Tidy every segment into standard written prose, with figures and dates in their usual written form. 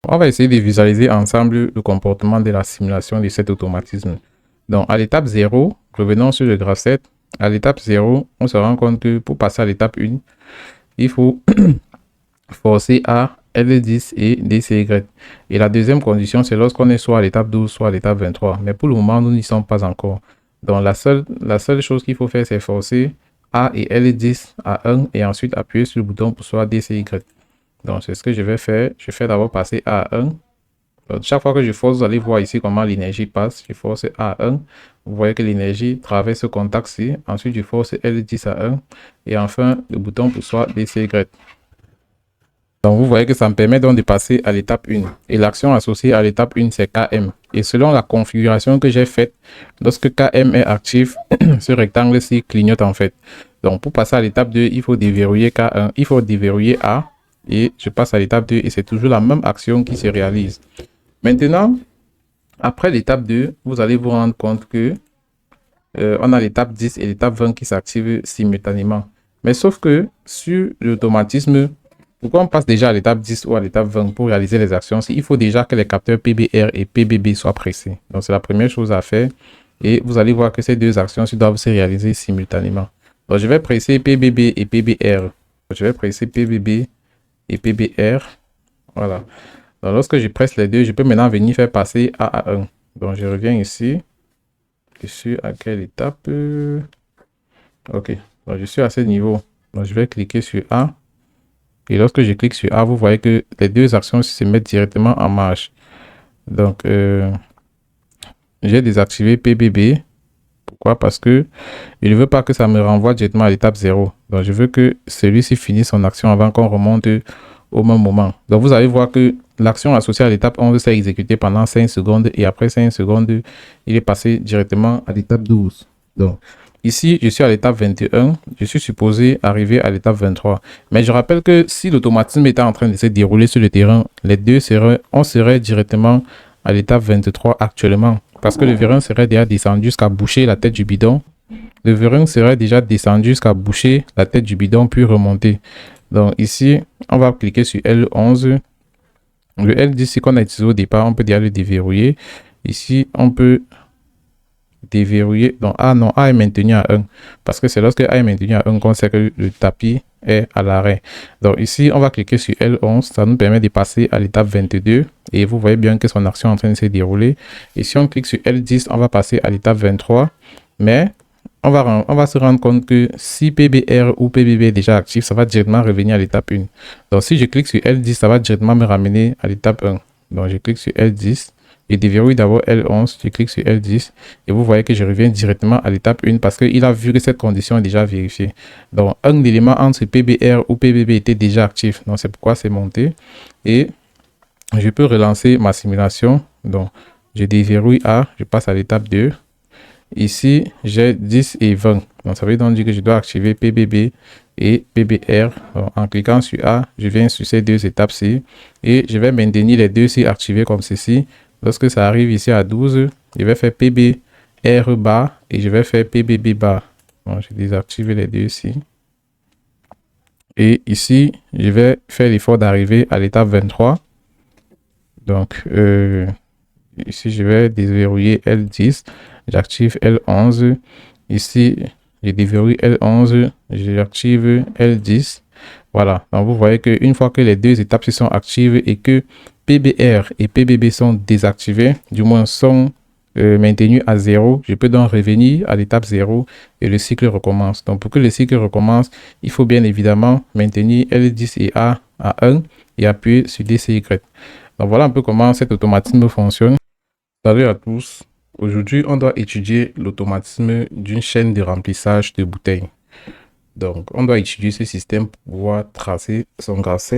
On va essayer de visualiser ensemble le comportement de la simulation de cet automatisme. Donc, à l'étape 0, revenons sur le graphe 7. À l'étape 0, on se rend compte que pour passer à l'étape 1, il faut forcer A, L10 et DCY. Et la deuxième condition, c'est lorsqu'on est soit à l'étape 12, soit à l'étape 23. Mais pour le moment, nous n'y sommes pas encore. Donc, la seule chose qu'il faut faire, c'est forcer A et L10 à 1 et ensuite appuyer sur le bouton pour soit DCY. Donc, c'est ce que je vais faire. Je fais d'abord passer A à 1. Donc, chaque fois que je force, vous allez voir ici comment l'énergie passe. Je force A à 1. Vous voyez que l'énergie traverse ce contact-ci. Ensuite, je force L10 à 1. Et enfin, le bouton pour soit DCY. Donc, vous voyez que ça me permet donc de passer à l'étape 1. Et l'action associée à l'étape 1, c'est KM. Et selon la configuration que j'ai faite, lorsque KM est actif, ce rectangle-ci clignote en fait. Donc, pour passer à l'étape 2, il faut déverrouiller K1, il faut déverrouiller A. Et je passe à l'étape 2 et c'est toujours la même action qui se réalise. Maintenant, après l'étape 2, vous allez vous rendre compte que on a l'étape 10 et l'étape 20 qui s'activent simultanément. Mais sauf que sur l'automatisme, pourquoi on passe déjà à l'étape 10 ou à l'étape 20 pour réaliser les actions? Il faut déjà que les capteurs PBR et PBB soient pressés. Donc, c'est la première chose à faire. Et vous allez voir que ces deux actions doivent se réaliser simultanément. Donc, je vais presser PBB et PBR. Je vais presser PBB et PBR. Voilà. Donc, lorsque je presse les deux, je peux maintenant venir faire passer A à 1. Donc, je reviens ici. Je suis à quelle étape? Ok. Donc, je suis à ce niveau. Donc, je vais cliquer sur A. Et lorsque je clique sur A, vous voyez que les deux actions se mettent directement en marche. Donc, j'ai désactivé PBB. Pourquoi? Parce que je ne veux pas que ça me renvoie directement à l'étape 0. Donc, je veux que celui-ci finisse son action avant qu'on remonte au même moment. Donc, vous allez voir que l'action associée à l'étape 11 s'est exécutée pendant 5 secondes et après 5 secondes, il est passé directement à l'étape 12. Donc, ici, je suis à l'étape 21. Je suis supposé arriver à l'étape 23. Mais je rappelle que si l'automatisme était en train de se dérouler sur le terrain, on serait directement à l'étape 23 actuellement. Parce que le vérin serait déjà descendu jusqu'à boucher la tête du bidon. Le vérin serait déjà descendu jusqu'à boucher la tête du bidon puis remonter. Donc ici, on va cliquer sur L11. Le L10 qu'on a utilisé au départ, on peut déjà le déverrouiller. Ici, on peut déverrouiller. Donc A non, A est maintenu à 1. Parce que c'est lorsque A est maintenu à 1 qu'on sait que le tapis est à l'arrêt. Donc ici, on va cliquer sur L11. Ça nous permet de passer à l'étape 22. Et vous voyez bien que son action est en train de se dérouler. Et si on clique sur L10, on va passer à l'étape 23. Mais on va se rendre compte que si PBR ou PBB est déjà actif, ça va directement revenir à l'étape 1. Donc si je clique sur L10, ça va directement me ramener à l'étape 1. Donc je clique sur L10. Je déverrouille d'abord L11, je clique sur L10 et vous voyez que je reviens directement à l'étape 1 parce qu'il a vu que cette condition est déjà vérifiée. Donc un élément entre PBR ou PBB était déjà actif, donc c'est pourquoi c'est monté. Et je peux relancer ma simulation. Donc je déverrouille A, je passe à l'étape 2. Ici j'ai 10 et 20. Donc ça veut donc dire que je dois activer PBB et PBR. Donc, en cliquant sur A, je viens sur ces deux étapes-ci et je vais maintenir les deux-ci activés comme ceci. Lorsque ça arrive ici à 12, je vais faire PBR bas et je vais faire PBB bas. Bon, je désactive les deux ici. Et ici, je vais faire l'effort d'arriver à l'étape 23. Donc, ici, je vais déverrouiller L10. J'active L11. Ici, je déverrouille L11. J'active L10. Voilà. Donc, vous voyez qu'une fois que les deux étapes se sont actives et que PBR et PBB sont désactivés, du moins sont maintenus à 0, je peux donc revenir à l'étape 0 et le cycle recommence. Donc pour que le cycle recommence, il faut bien évidemment maintenir L10 et A à 1 et appuyer sur DCY. Donc voilà un peu comment cet automatisme fonctionne. Salut à tous. Aujourd'hui, on doit étudier l'automatisme d'une chaîne de remplissage de bouteilles. Donc, on doit étudier ce système pour pouvoir tracer son graph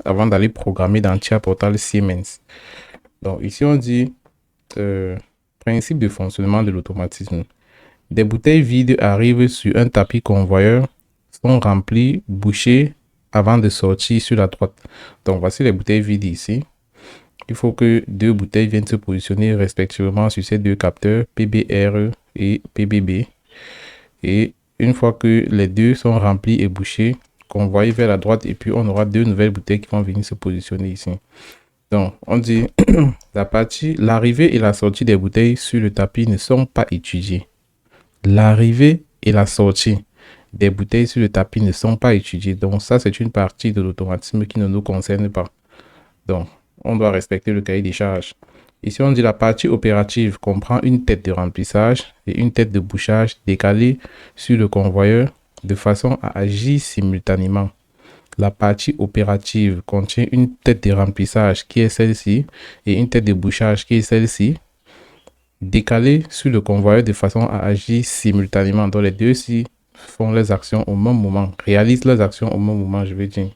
avant d'aller programmer dans Tia Portal Siemens. Donc, ici, on dit principe de fonctionnement de l'automatisme. Des bouteilles vides arrivent sur un tapis convoyeur, sont remplies, bouchées avant de sortir sur la droite. Donc, voici les bouteilles vides ici. Il faut que deux bouteilles viennent se positionner respectivement sur ces deux capteurs, PBR et PBB. Et une fois que les deux sont remplis et bouchés, convoyés vers la droite et puis on aura deux nouvelles bouteilles qui vont venir se positionner ici. Donc, on dit l'arrivée et la sortie des bouteilles sur le tapis ne sont pas étudiées. L'arrivée et la sortie des bouteilles sur le tapis ne sont pas étudiées. Donc, ça, c'est une partie de l'automatisme qui ne nous concerne pas. Donc, on doit respecter le cahier des charges. Ici, on dit la partie opérative comprend une tête de remplissage et une tête de bouchage décalée sur le convoyeur de façon à agir simultanément. La partie opérative contient une tête de remplissage qui est celle-ci et une tête de bouchage qui est celle-ci, décalée sur le convoyeur de façon à agir simultanément. Donc, les deux-ci font leurs actions au même moment, réalisent leurs actions au même moment, je veux dire.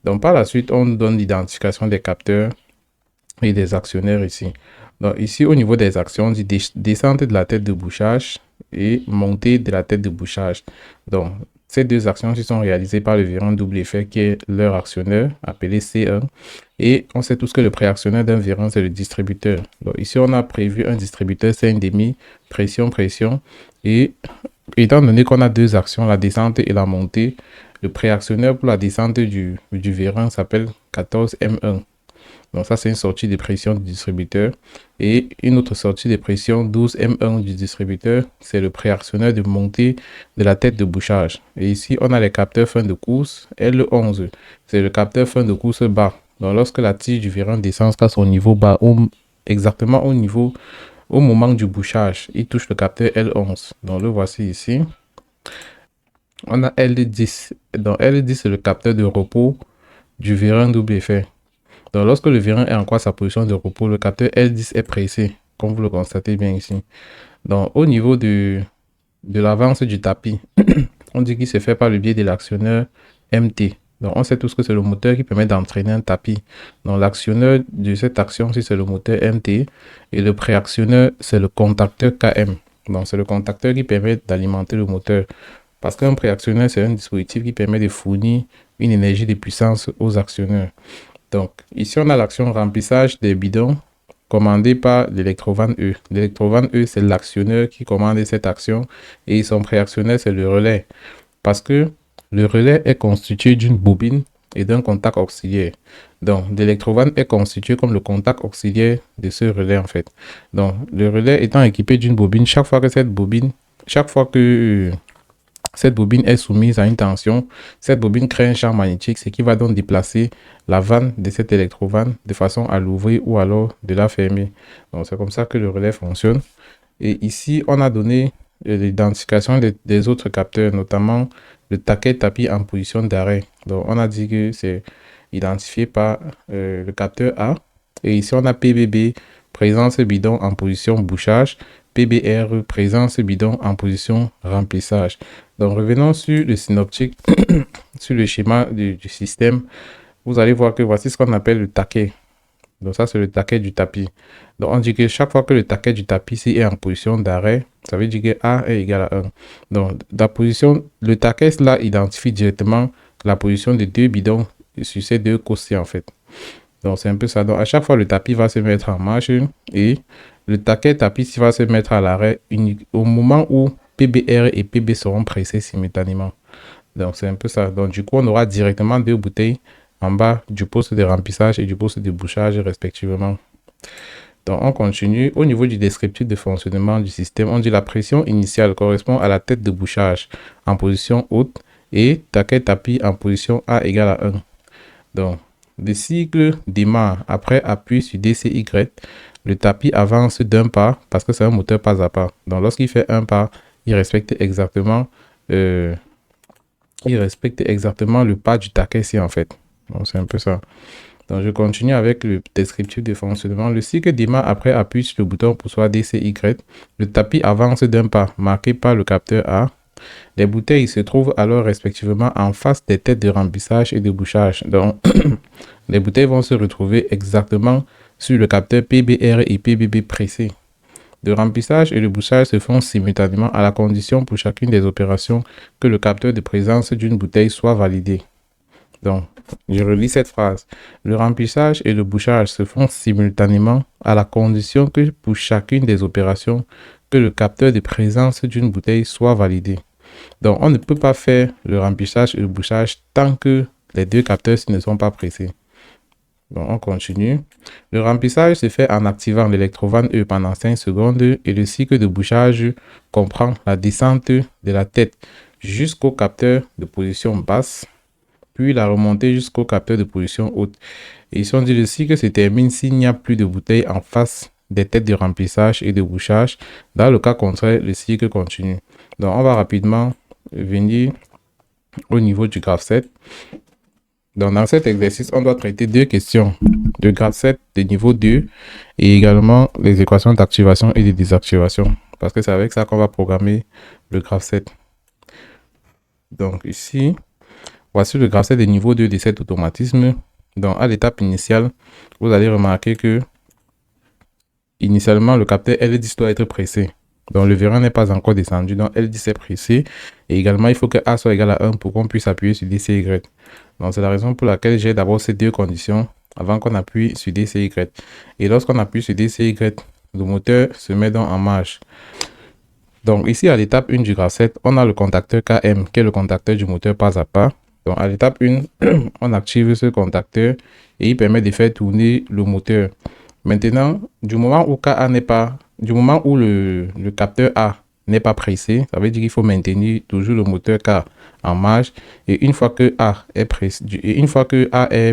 Donc, par la suite, on donne l'identification des capteurs et des actionnaires ici. Donc, ici, au niveau des actions, on dit descente de la tête de bouchage et montée de la tête de bouchage. Donc, ces deux actions sont réalisées par le virant double effet qui est leur actionneur, appelé C1. Et on sait tous que le préactionnaire d'un virant, c'est le distributeur. Donc, ici, on a prévu un distributeur C1,5, pression, pression. Et étant donné qu'on a deux actions, la descente et la montée, le préactionneur pour la descente du virant s'appelle 14M1. Donc ça, c'est une sortie de pression du distributeur. Et une autre sortie de pression 12M1 du distributeur, c'est le préactionneur de montée de la tête de bouchage. Et ici, on a les capteurs fin de course L11. C'est le capteur fin de course bas. Donc lorsque la tige du virant descend à son niveau bas, exactement au moment du bouchage, il touche le capteur L11. Donc le voici ici. On a L10. Donc L10, c'est le capteur de repos du virant double effet. Donc, lorsque le virant est encore à sa position de repos, le capteur L10 est pressé, comme vous le constatez bien ici. Donc, au niveau de l'avance du tapis, on dit qu'il se fait par le biais de l'actionneur MT. Donc, on sait tous que c'est le moteur qui permet d'entraîner un tapis. Donc, l'actionneur de cette action, c'est le moteur MT. Et le préactionneur, c'est le contacteur KM. Donc, c'est le contacteur qui permet d'alimenter le moteur. Parce qu'un préactionneur, c'est un dispositif qui permet de fournir une énergie de puissance aux actionneurs. Donc, ici, on a l'action remplissage des bidons commandée par l'électrovanne E. L'électrovanne E, c'est l'actionneur qui commande cette action et son préactionnaire, c'est le relais. Parce que le relais est constitué d'une bobine et d'un contact auxiliaire. Donc, l'électrovanne est constitué comme le contact auxiliaire de ce relais, en fait. Donc, le relais étant équipé d'une bobine, chaque fois que cette bobine est soumise à une tension, cette bobine crée un champ magnétique, ce qui va donc déplacer la vanne de cette électrovanne de façon à l'ouvrir ou alors de la fermer. Donc c'est comme ça que le relais fonctionne. Et ici, on a donné l'identification des autres capteurs, notamment le taquet tapis en position d'arrêt. Donc on a dit que c'est identifié par le capteur A. Et ici, on a PBB, présence bidon en position bouchage. PBR, présence bidon en position remplissage. Donc, revenons sur le synoptique, sur le schéma du système. Vous allez voir que voici ce qu'on appelle le taquet. Donc, ça, c'est le taquet du tapis. Donc, on dit que chaque fois que le taquet du tapis est en position d'arrêt, ça veut dire que A est égal à 1. Donc, le taquet, là, identifie directement la position de deux bidons sur ces deux côtés, en fait. Donc, c'est un peu ça. Donc, à chaque fois, le tapis va se mettre en marche et le taquet tapis va se mettre à l'arrêt au moment où PBR et PB seront pressés simultanément. Donc, c'est un peu ça. Donc, du coup, on aura directement deux bouteilles en bas du poste de remplissage et du poste de bouchage respectivement. Donc, on continue. Au niveau du descriptif de fonctionnement du système, on dit la pression initiale correspond à la tête de bouchage en position haute et taquet tapis en position A égale à 1. Donc, le cycle démarre après appui sur DCY. Le tapis avance d'un pas parce que c'est un moteur pas à pas. Donc, lorsqu'il fait un pas, il respecte exactement le pas du taquet ici, en fait. Donc, c'est un peu ça. Donc, je continue avec le descriptif de fonctionnement. Le cycle démarre après appui sur le bouton pour soit DCY. Le tapis avance d'un pas marqué par le capteur A. Les bouteilles se trouvent alors respectivement en face des têtes de remplissage et de bouchage. Donc, les bouteilles vont se retrouver exactement sur le capteur PBR et PBB pressé. Le remplissage et le bouchage se font simultanément à la condition pour chacune des opérations que le capteur de présence d'une bouteille soit validé. Donc, je relis cette phrase. Le remplissage et le bouchage se font simultanément à la condition que pour chacune des opérations que le capteur de présence d'une bouteille soit validé. Donc, on ne peut pas faire le remplissage et le bouchage tant que les deux capteurs ne sont pas pressés. Donc, on continue. Le remplissage se fait en activant l'électrovanne E pendant 5 secondes et le cycle de bouchage comprend la descente de la tête jusqu'au capteur de position basse, puis la remontée jusqu'au capteur de position haute. Et ici, on dit le cycle se termine s'il n'y a plus de bouteilles en face des têtes de remplissage et de bouchage. Dans le cas contraire, le cycle continue. Donc, on va rapidement venir au niveau du graphe 7. Donc, dans cet exercice, on doit traiter deux questions de graphe 7 de niveau 2 et également les équations d'activation et de désactivation. Parce que c'est avec ça qu'on va programmer le graphe 7. Donc, ici, voici le graphe 7 de niveau 2 de cet automatisme. Donc, à l'étape initiale, vous allez remarquer que initialement, le capteur L10 doit être pressé. Donc, le vérin n'est pas encore descendu. Donc, L10 est pressé. Et également, il faut que A soit égal à 1 pour qu'on puisse appuyer sur DCY. Donc, c'est la raison pour laquelle j'ai d'abord ces deux conditions avant qu'on appuie sur DCY. Et lorsqu'on appuie sur DCY, le moteur se met donc en marche. Donc, ici, à l'étape 1 du graphe 7, on a le contacteur KM, qui est le contacteur du moteur pas à pas. Donc, à l'étape 1, on active ce contacteur et il permet de faire tourner le moteur. Maintenant, du moment où le capteur A n'est pas pressé, ça veut dire qu'il faut maintenir toujours le moteur K en marche. Et une fois que A est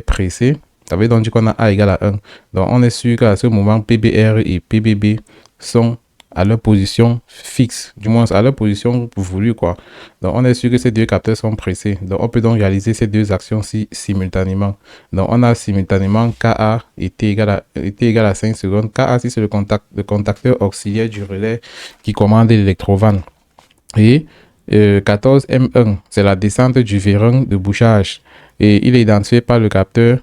pressé, ça veut donc dire qu'on a A égale à 1. Donc, on est sûr qu'à ce moment, PBR et PBB sont à leur position fixe, du moins à leur position voulue, quoi. Donc, on est sûr que ces deux capteurs sont pressés. Donc, on peut donc réaliser ces deux actions-ci simultanément. Donc, on a simultanément KA et T égale à 5 secondes. KA, c'est le contacteur auxiliaire du relais qui commande l'électrovanne. Et 14M1, c'est la descente du vérin de bouchage. Et il est identifié par le capteur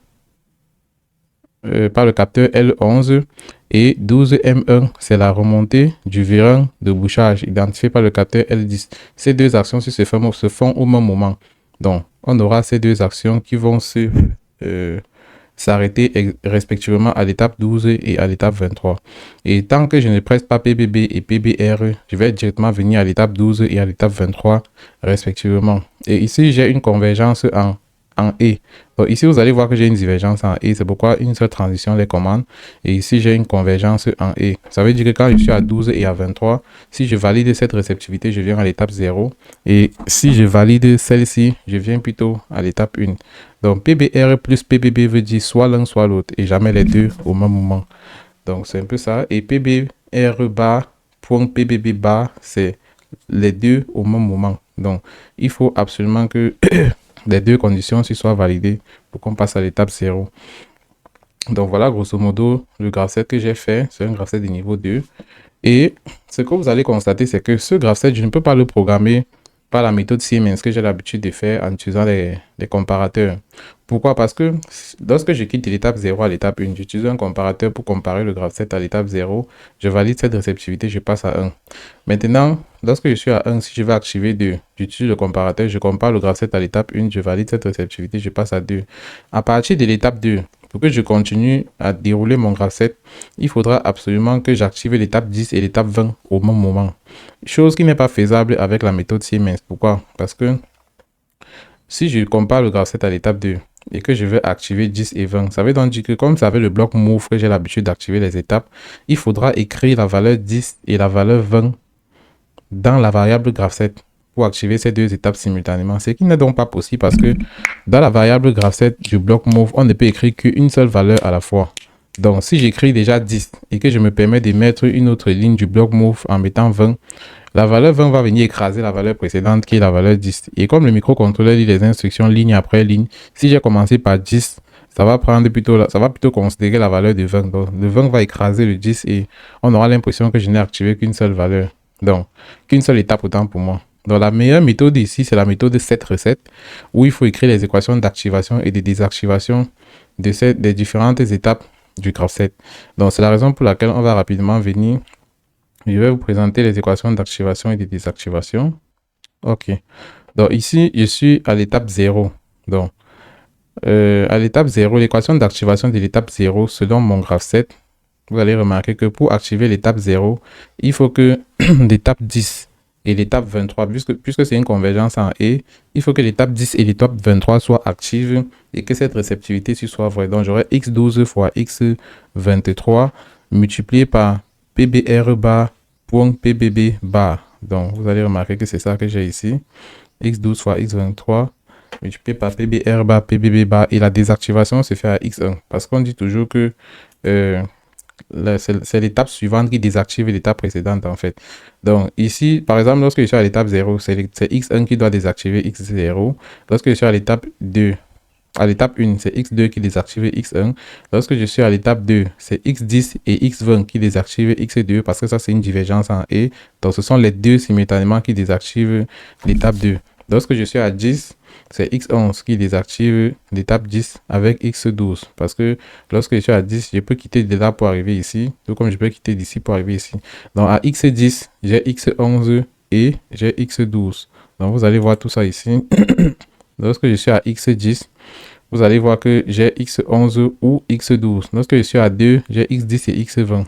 L11 et 12M1, c'est la remontée du vérin de bouchage identifié par le capteur L10. Ces deux actions se font au même moment. Donc, on aura ces deux actions qui vont s'arrêter respectivement à l'étape 12 et à l'étape 23. Et tant que je ne presse pas PBB et PBR, je vais directement venir à l'étape 12 et à l'étape 23 respectivement. Et ici, j'ai une convergence en E. Donc ici, vous allez voir que j'ai une divergence en E. C'est pourquoi une seule transition les commande. Et ici, j'ai une convergence en E. Ça veut dire que quand je suis à 12 et à 23, si je valide cette réceptivité, je viens à l'étape 0. Et si je valide celle-ci, je viens plutôt à l'étape 1. Donc PBR plus PBB veut dire soit l'un, soit l'autre. Et jamais les deux au même moment. Donc c'est un peu ça. Et PBR bar, point PBB bar, c'est les deux au même moment. Donc il faut absolument que les deux conditions soient validées pour qu'on passe à l'étape 0. Donc voilà, grosso modo, le graphe 7 que j'ai fait, c'est un graphe 7 de niveau 2. Et ce que vous allez constater, c'est que ce graphe 7, je ne peux pas le programmer par la méthode Siemens que j'ai l'habitude de faire en utilisant les comparateurs. Pourquoi? Parce que lorsque je quitte l'étape 0 à l'étape 1, j'utilise un comparateur pour comparer le graphe 7 à l'étape 0. Je valide cette réceptivité, je passe à 1. Maintenant, lorsque je suis à 1, si je veux activer 2, j'utilise le comparateur, je compare le graphe 7 à l'étape 1, je valide cette réceptivité, je passe à 2. À partir de l'étape 2, pour que je continue à dérouler mon graphe 7, il faudra absolument que j'active l'étape 10 et l'étape 20 au même moment. Chose qui n'est pas faisable avec la méthode Siemens. Pourquoi? Parce que si je compare le graphe 7 à l'étape 2 et que je veux activer 10 et 20, ça veut donc dire que comme ça avec le bloc move que j'ai l'habitude d'activer les étapes, il faudra écrire la valeur 10 et la valeur 20 dans la variable graphe 7 pour activer ces deux étapes simultanément. Ce qui n'est donc pas possible parce que dans la variable graphe 7 du bloc move, on ne peut écrire qu'une seule valeur à la fois. Donc, si j'écris déjà 10 et que je me permets de mettre une autre ligne du bloc move en mettant 20, la valeur 20 va venir écraser la valeur précédente qui est la valeur 10. Et comme le microcontrôleur lit les instructions ligne après ligne, si j'ai commencé par 10, ça va plutôt considérer la valeur de 20. Donc, le 20 va écraser le 10 et on aura l'impression que je n'ai activé qu'une seule valeur. Donc, qu'une seule étape autant pour moi. Donc, la meilleure méthode ici, c'est la méthode 7 recettes où il faut écrire les équations d'activation et de désactivation des différentes étapes du graphe 7. Donc, c'est la raison pour laquelle on va rapidement venir. Je vais vous présenter les équations d'activation et de désactivation. Ok. Donc, ici, je suis à l'étape 0. Donc, à l'étape 0, l'équation d'activation de l'étape 0, selon mon graphe 7, vous allez remarquer que pour activer l'étape 0, il faut que l'étape 10 et l'étape 23, puisque c'est une convergence en et, il faut que l'étape 10 et l'étape 23 soient actives et que cette réceptivité soit vraie. Donc, j'aurai x12 fois x23 multiplié par PBR bar point PBB bar. Donc, vous allez remarquer que c'est ça que j'ai ici. X12 fois x23 multiplié par PBR bar PBB bar. Et la désactivation se fait à x1. Parce qu'on dit toujours que c'est l'étape suivante qui désactive l'étape précédente en fait. Donc ici, par exemple, lorsque je suis à l'étape 0, c'est x1 qui doit désactiver x0. Lorsque je suis à l'étape 2, à l'étape 1, c'est x2 qui désactive x1. Lorsque je suis à l'étape 2, c'est x10 et x20 qui désactivent x2 parce que ça c'est une divergence en et. Donc ce sont les deux simultanément qui désactivent l'étape 2. Lorsque je suis à 10, c'est x11 qui désactive l'étape 10 avec x12. Parce que lorsque je suis à 10, je peux quitter de là pour arriver ici. Tout comme je peux quitter d'ici pour arriver ici. Donc à x10, j'ai x11 et j'ai x12. Donc vous allez voir tout ça ici. Lorsque je suis à x10, vous allez voir que j'ai x11 ou x12. Lorsque je suis à 2, j'ai x10 et x20.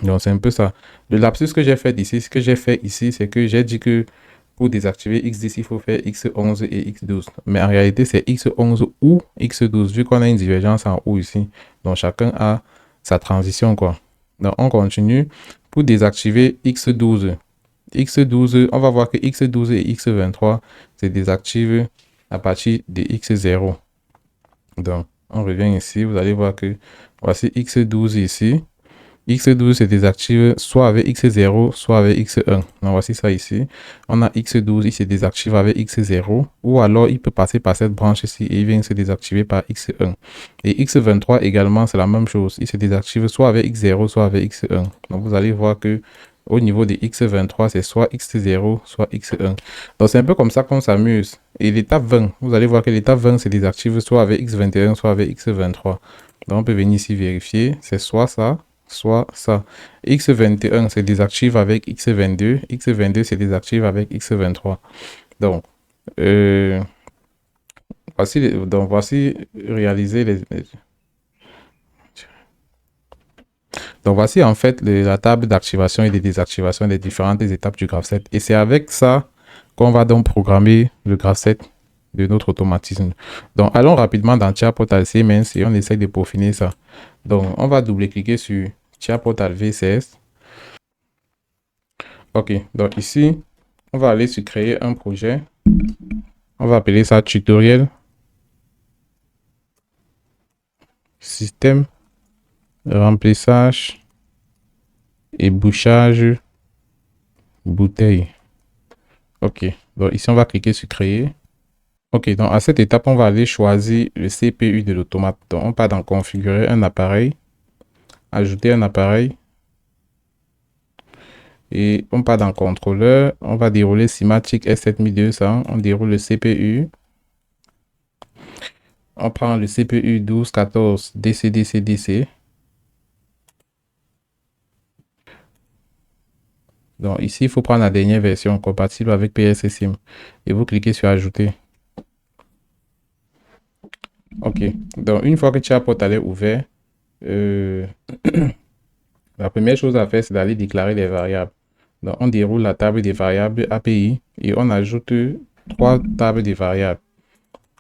Donc c'est un peu ça. Le lapsus que j'ai fait ici, c'est que j'ai dit que pour désactiver x10, il faut faire x11 et x12. Mais en réalité, c'est x11 ou x12, vu qu'on a une divergence en haut ici. Donc, chacun a sa transition, quoi. Donc, on continue. Pour désactiver x12, on va voir que x12 et x23 se désactivent à partir de x0. Donc, on revient ici. Vous allez voir que voici x12 ici. X12 se désactive soit avec X0, soit avec X1. Donc voici ça ici. On a X12, il se désactive avec X0. Ou alors, il peut passer par cette branche ici et il vient se désactiver par X1. Et X23 également, c'est la même chose. Il se désactive soit avec X0, soit avec X1. Donc vous allez voir que au niveau de X23, c'est soit X0, soit X1. Donc c'est un peu comme ça qu'on s'amuse. Et l'étape 20, vous allez voir que l'étape 20 se désactive soit avec X21, soit avec X23. Donc on peut venir ici vérifier. C'est soit ça, soit ça. X21 se désactive avec X22. X22 se désactive avec X23. Donc, voici réaliser donc voici en fait la table d'activation et de désactivation des différentes étapes du graph 7. Et c'est avec ça qu'on va donc programmer le graph 7 de notre automatisme. Donc allons rapidement dans Tiaportal Siemens et on essaie de peaufiner ça. Donc on va double-cliquer sur Tiaportal V16. Ok, donc ici, on va aller sur créer un projet. On va appeler ça tutoriel système remplissage et bouchage bouteille. Ok, donc ici on va cliquer sur créer. Ok, donc à cette étape, on va aller choisir le CPU de l'automate. Donc on part dans configurer un appareil, ajouter un appareil. Et on part dans contrôleur, on va dérouler Simatic S7200, on déroule le CPU. On prend le CPU 1214 DC. Donc ici, il faut prendre la dernière version compatible avec PSSIM. Et vous cliquez sur ajouter. Ok. Donc une fois que Tiaportal est ouvert, la première chose à faire, c'est d'aller déclarer les variables. Donc on déroule la table des variables API et on ajoute 3 tables de variables.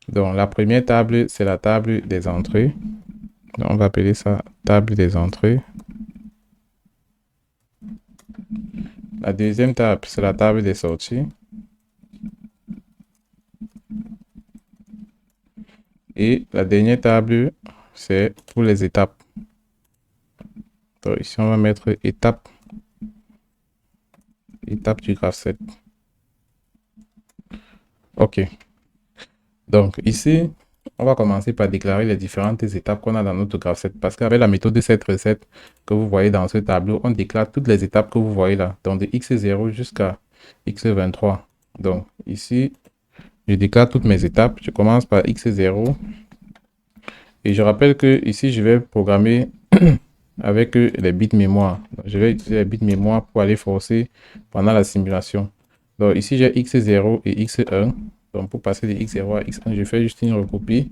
Donc la première table, c'est la table des entrées. Donc, on va appeler ça table des entrées. La deuxième table, c'est la table des sorties. Et la dernière table, c'est pour les étapes. Donc ici, on va mettre étape du graph 7. Ok. Donc ici, on va commencer par déclarer les différentes étapes qu'on a dans notre graph 7. Parce qu'avec la méthode de cette recette que vous voyez dans ce tableau, on déclare toutes les étapes que vous voyez là. Donc de X0 jusqu'à X23. Donc ici, je déclare toutes mes étapes. Je commence par X0. Et je rappelle que ici, je vais programmer avec les bits mémoire. Donc, je vais utiliser les bits mémoire pour aller forcer pendant la simulation. Donc ici, j'ai X0 et X1. Donc pour passer de X0 à X1, je fais juste une recopie.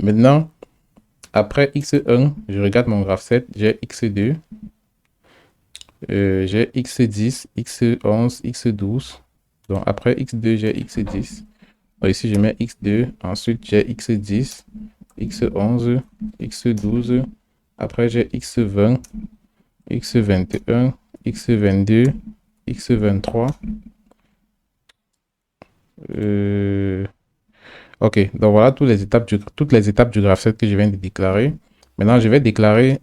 Maintenant, après X1, je regarde mon graph 7, j'ai X2. j'ai x10, x11, x12. Donc après x2, j'ai x10. Donc ici, je mets x2. Ensuite, j'ai x10, x11, x12. Après, j'ai x20, x21, x22, x23. Ok, donc voilà toutes les étapes du graph que je viens de déclarer. Maintenant, je vais déclarer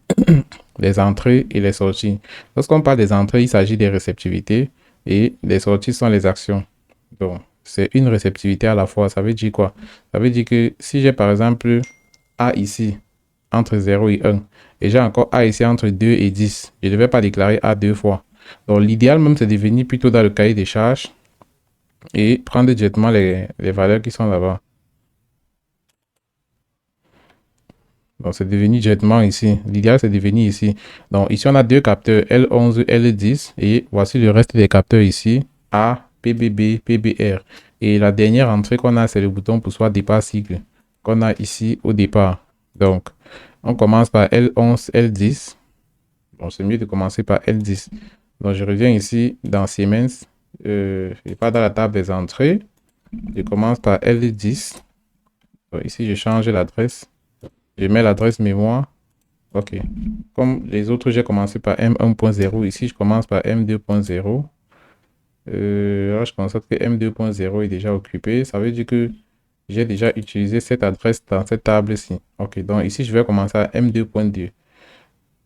les entrées et les sorties. Lorsqu'on parle des entrées, il s'agit des réceptivités et les sorties sont les actions. Donc, c'est une réceptivité à la fois. Ça veut dire quoi? Ça veut dire que si j'ai par exemple A ici entre 0 et 1 et j'ai encore A ici entre 2 et 10, je ne vais pas déclarer A deux fois. Donc, l'idéal même, c'est de venir plutôt dans le cahier des charges et prendre directement les valeurs qui sont là-bas. Donc, c'est devenu directement ici. L'idéal, c'est de venir ici. Donc, ici, on a deux capteurs, L11, L10. Et voici le reste des capteurs ici, A, PBB, PBR. Et la dernière entrée qu'on a, c'est le bouton pour soit départ cycle, qu'on a ici au départ. Donc, on commence par L11, L10. Bon, c'est mieux de commencer par L10. Donc, je reviens ici dans Siemens. Je pas dans la table des entrées. Je commence par L10. Donc, ici, je change l'adresse. Je mets l'adresse mémoire. Ok. Comme les autres, j'ai commencé par M1.0. Ici, je commence par M2.0. Là, je constate que M2.0 est déjà occupé. Ça veut dire que j'ai déjà utilisé cette adresse dans cette table-ci. Ok. Donc, ici, je vais commencer à M2.2.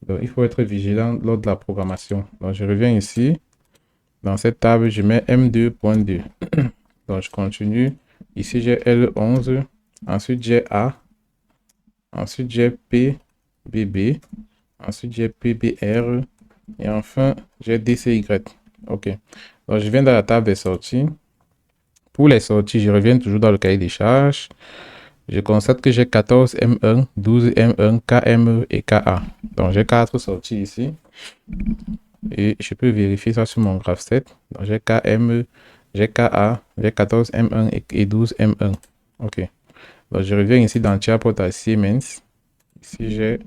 Donc, il faut être vigilant lors de la programmation. Donc, je reviens ici. Dans cette table, je mets M2.2. Donc, je continue. Ici, j'ai L11. Ensuite, j'ai A. Ensuite, j'ai PBB. Ensuite, j'ai PBR. Et enfin, j'ai DCY. OK. Donc, je viens dans la table des sorties. Pour les sorties, je reviens toujours dans le cahier des charges. Je constate que j'ai 14 M1, 12 M1, KME et KA. Donc, j'ai 4 sorties ici. Et je peux vérifier ça sur mon graph set. Donc, j'ai KME, j'ai KA, j'ai 14 M1 et 12 M1. OK. Donc, je reviens ici dans Charport à Siemens. Ici, j'ai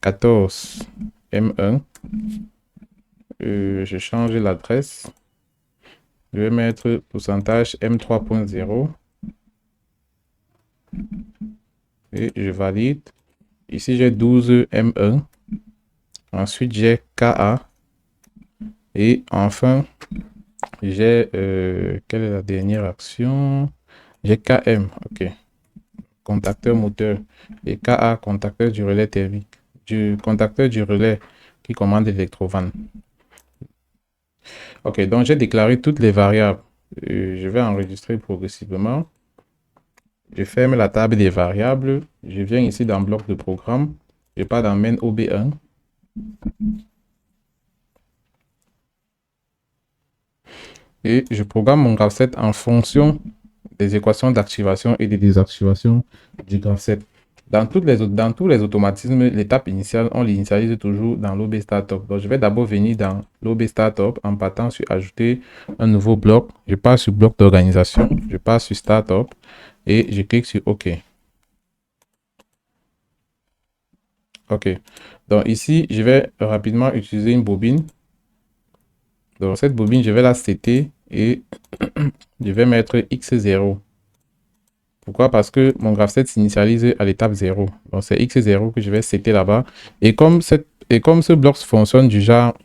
14 M1. Je change l'adresse. Je vais mettre pourcentage M3.0 et je valide. Ici, j'ai 12 M1. Ensuite, j'ai KA. Et enfin, j'ai... quelle est la dernière action? J'ai KM. OK. Contacteur moteur. Et KA, contacteur du relais thermique. Du contacteur du relais qui commande l'électrovanne. OK. Donc, j'ai déclaré toutes les variables. Je vais enregistrer progressivement. Je ferme la table des variables. Je viens ici dans bloc de programme. Je pars dans main OB1. Et je programme mon graph7 en fonction des équations d'activation et de désactivation du graph7. Dans tous les automatismes, l'étape initiale, on l'initialise toujours dans l'OB Startup. Donc, je vais d'abord venir dans l'OB Startup en partant sur ajouter un nouveau bloc. Je pars sur bloc d'organisation. Je pars sur Startup et je clique sur OK. OK. Donc ici, je vais rapidement utiliser une bobine. Donc cette bobine, je vais la setter et je vais mettre X0. Pourquoi? Parce que mon graph7 s'initialise à l'étape 0. Donc c'est X0 que je vais setter là-bas. Et comme ce bloc fonctionne du genre,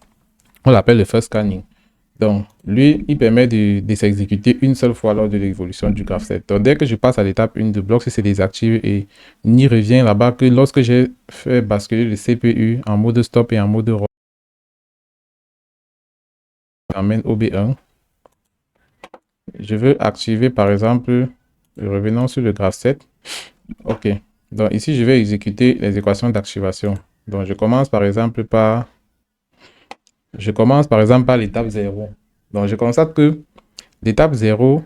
on l'appelle le first scanning. Donc lui, il permet de s'exécuter une seule fois lors de l'évolution du graph7. Donc dès que je passe à l'étape 1 de bloc, c'est désactivé et n'y revient là-bas que lorsque j'ai fait basculer le CPU en mode stop et en mode roll. Amène OB1. Je veux activer par exemple, revenons sur le graph7. OK. Donc ici, je vais exécuter les équations d'activation. Donc je commence par exemple par l'étape 0. Donc je constate que l'étape 0,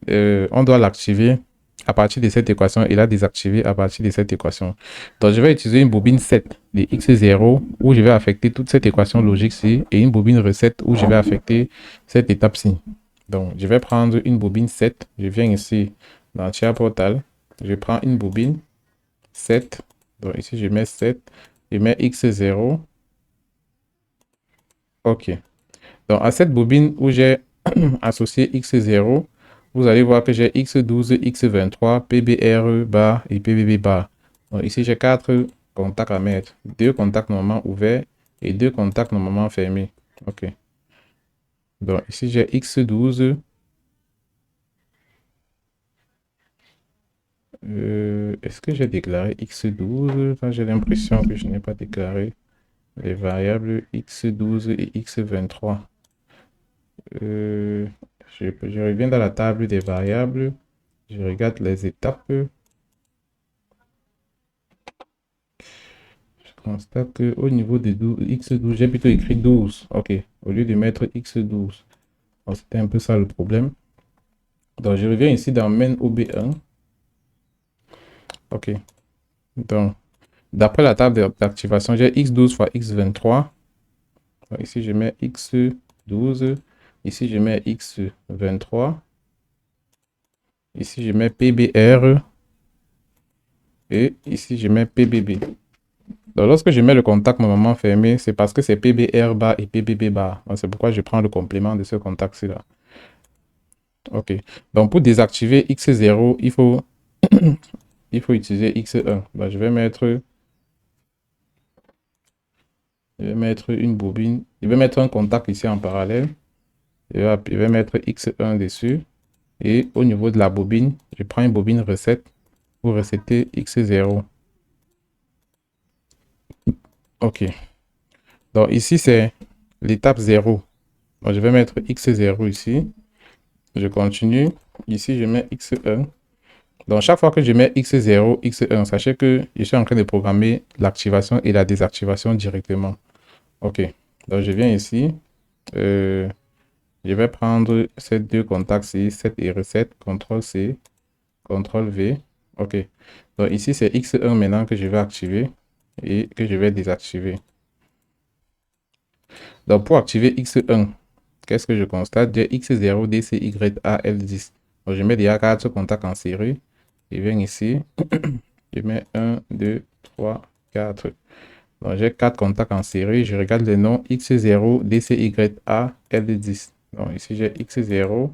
on doit l'activer à partir de cette équation et la désactiver à partir de cette équation. Donc je vais utiliser une bobine 7 de X0 où je vais affecter toute cette équation logique-ci et une bobine recette où je vais affecter cette étape-ci. Donc je vais prendre une bobine 7. Je viens ici dans Tiers Portal. Je prends une bobine 7. Donc ici je mets 7. Je mets X0. OK. Donc, à cette bobine où j'ai associé X0, vous allez voir que j'ai X12, X23, PBR bar et PBB bar. Donc, ici, j'ai 4 contacts à mettre. 2 contacts normalement ouverts et 2 contacts normalement fermés. OK. Donc, ici, j'ai X12. Est-ce que j'ai déclaré X12? Là, j'ai l'impression que je n'ai pas déclaré les variables X12 et X23. Je reviens dans la table des variables. Je regarde les étapes. Je constate qu'au niveau de X12, j'ai plutôt écrit 12. OK. Au lieu de mettre X12. Donc, c'était un peu ça le problème. Donc, je reviens ici dans main OB1. OK. Donc, d'après la table d'activation, j'ai X12 fois X23. Donc, ici, je mets X12. Ici, je mets X23. Ici, je mets PBR. Et ici, je mets PBB. Donc, lorsque je mets le contact normalement fermé, c'est parce que c'est PBR bar et PBB bar. C'est pourquoi je prends le complément de ce contact-ci là. OK. Donc, pour désactiver X0, il faut utiliser X1. Donc, je vais mettre une bobine. Je vais mettre un contact ici en parallèle. Je vais mettre X1 dessus. Et au niveau de la bobine, je prends une bobine recette pour resetter X0. OK. Donc, ici, c'est l'étape 0. Donc, je vais mettre X0 ici. Je continue. Ici, je mets X1. Donc, chaque fois que je mets X0, X1, sachez que je suis en train de programmer l'activation et la désactivation directement. OK. Donc, je viens ici. Je vais prendre ces deux contacts-ci, 7 et recette, CTRL-C, CTRL-V. OK. Donc, ici, c'est X1 maintenant que je vais activer et que je vais désactiver. Donc, pour activer X1, qu'est-ce que je constate? J'ai X0, DCY, AL10. Donc, je mets déjà 4 contacts en série. Je viens ici. Je mets 1, 2, 3, 4. Donc, j'ai 4 contacts en série. Je regarde les noms X0, DCYA, L10. Donc, ici, j'ai X0.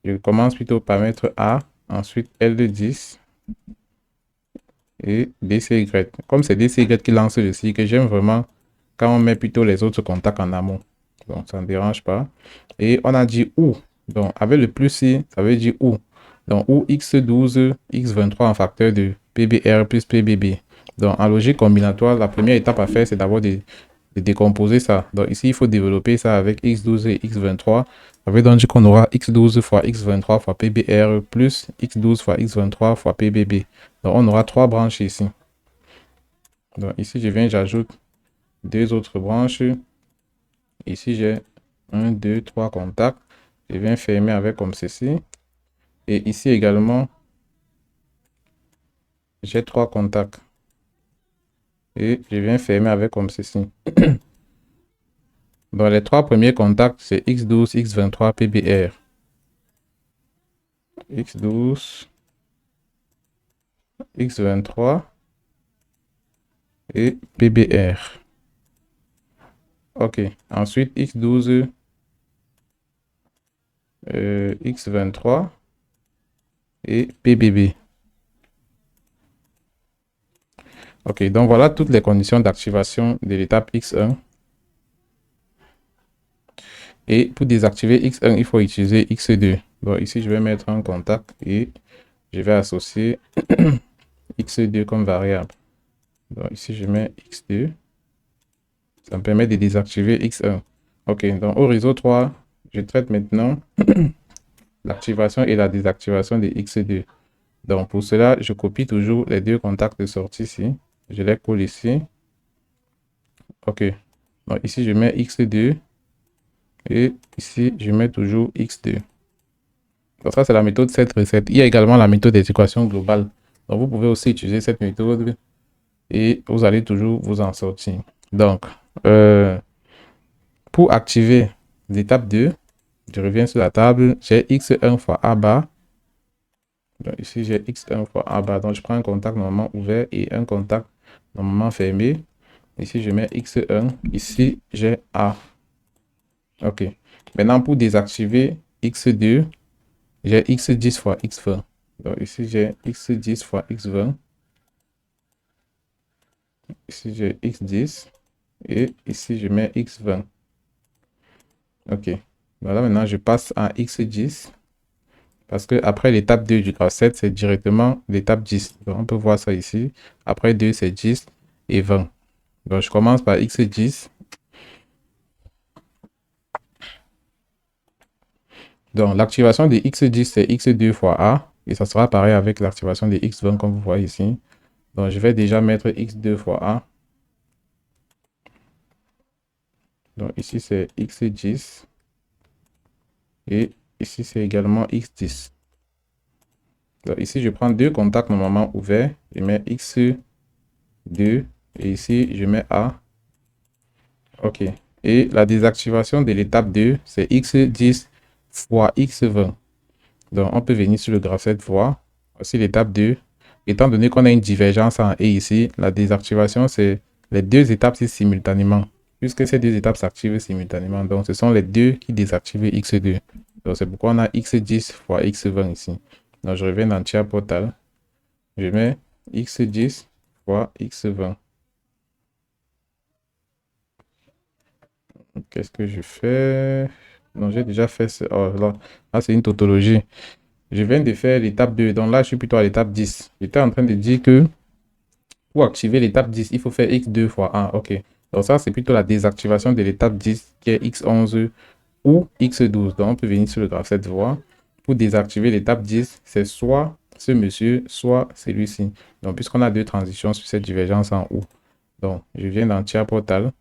Je commence plutôt par mettre A. Ensuite, L10 et DCY. Comme c'est DCY qui lance le cycle, j'aime vraiment quand on met plutôt les autres contacts en amont. Donc, ça ne dérange pas. Et on a dit OU. Donc, avec le plus I, ça veut dire OU. Donc, OU X12, X23 en facteur de PBR plus PBB. Donc, en logique combinatoire, la première étape à faire, c'est d'abord de décomposer ça. Donc, ici, il faut développer ça avec X12 et X23. Ça veut donc dire qu'on aura X12 fois X23 fois PBR plus X12 fois X23 fois PBB. Donc, on aura 3 branches ici. Donc, ici, je viens, j'ajoute 2 autres branches. Ici, j'ai 1, 2, 3 contacts. Je viens fermer avec comme ceci. Et ici également, j'ai 3 contacts. Et je viens fermer avec comme ceci. Dans les 3 premiers contacts, c'est X12, X23, PBR. X12, X23 et PBR. OK. Ensuite, X12, X23 et PBB. OK. Donc, voilà toutes les conditions d'activation de l'étape X1. Et pour désactiver X1, il faut utiliser X2. Donc, ici, je vais mettre un contact et je vais associer X2 comme variable. Donc, ici, je mets X2. Ça me permet de désactiver X1. OK, donc au réseau 3, je traite maintenant l'activation et la désactivation de X2. Donc, pour cela, je copie toujours les 2 contacts de sortie ici. Je les colle ici. OK. Donc, ici, je mets X2. Et ici, je mets toujours X2. Donc, ça, c'est la méthode 7 recette. Il y a également la méthode d'équation globale. Donc, vous pouvez aussi utiliser cette méthode et vous allez toujours vous en sortir. Donc, pour activer l'étape 2, je reviens sur la table. J'ai X1 fois A bar. Donc, ici, j'ai X1 fois A bar. Donc, je prends un contact normalement ouvert et un contact normalement fermé. Ici, je mets X1. Ici, j'ai A. OK. Maintenant, pour désactiver x2, j'ai x10 fois x20. Donc ici, j'ai x10 fois x20. Ici, j'ai x10. Et ici, je mets x20. OK. Voilà, maintenant, je passe à x10. Parce que après l'étape 2 du graphe 7, c'est directement l'étape 10. Donc, on peut voir ça ici. Après 2, c'est 10 et 20. Donc, je commence par x10. Donc, l'activation de x10, c'est x2 fois a. Et ça sera pareil avec l'activation de x20, comme vous voyez ici. Donc, je vais déjà mettre x2 fois a. Donc, ici, c'est x10. Et ici, c'est également x10. Donc, ici, je prends deux contacts normalement ouverts. Je mets x2. Et ici, je mets a. OK. Et la désactivation de l'étape 2, c'est x10 fois x20. Donc, on peut venir sur le graphe 7 voir. Voici l'étape 2. Étant donné qu'on a une divergence en E ici, la désactivation, c'est les deux étapes simultanément. Puisque ces deux étapes s'activent simultanément. Donc, ce sont les deux qui désactivent x2. Donc, c'est pourquoi on a x10 fois x20 ici. Donc, je reviens dans tiers portal. Je mets x10 fois x20. Qu'est-ce que je fais? Non, j'ai déjà fait ça. Oh, là c'est une tautologie. Je viens de faire l'étape 2. Donc là, je suis plutôt à l'étape 10. J'étais en train de dire que pour activer l'étape 10, il faut faire x2 fois 1. OK. Donc ça, c'est plutôt la désactivation de l'étape 10 qui est x11 ou x12. Donc on peut venir sur le graphe 7 voir. Pour désactiver l'étape 10, c'est soit ce monsieur, soit celui-ci. Donc puisqu'on a deux transitions sur cette divergence en haut. Donc je viens dans tiers portal.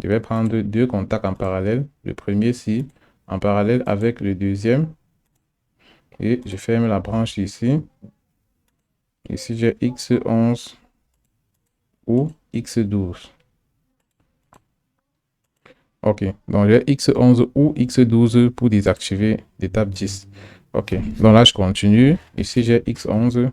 Je vais prendre deux contacts en parallèle. Le premier ci, en parallèle avec le deuxième. Et je ferme la branche ici. Ici, j'ai x11 ou x12. OK. Donc, j'ai x11 ou x12 pour désactiver l'étape 10. OK. Donc là, je continue. Ici, j'ai x11.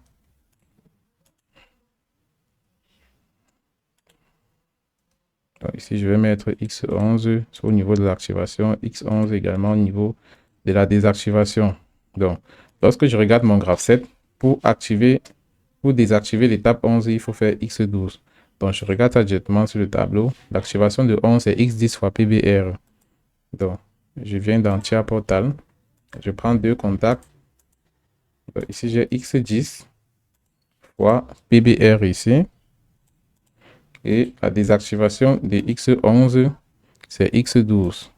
Donc, ici, je vais mettre x11 au niveau de l'activation. X11 également au niveau de la désactivation. Donc, lorsque je regarde mon graphe 7, pour désactiver l'étape 11, il faut faire x12. Donc, je regarde ça directement sur le tableau. L'activation de 11 c'est x10 fois PBR. Donc, je viens dans tiers portal. Je prends deux contacts. Donc, ici, j'ai x10 fois PBR ici. Et la désactivation de x11, c'est x12.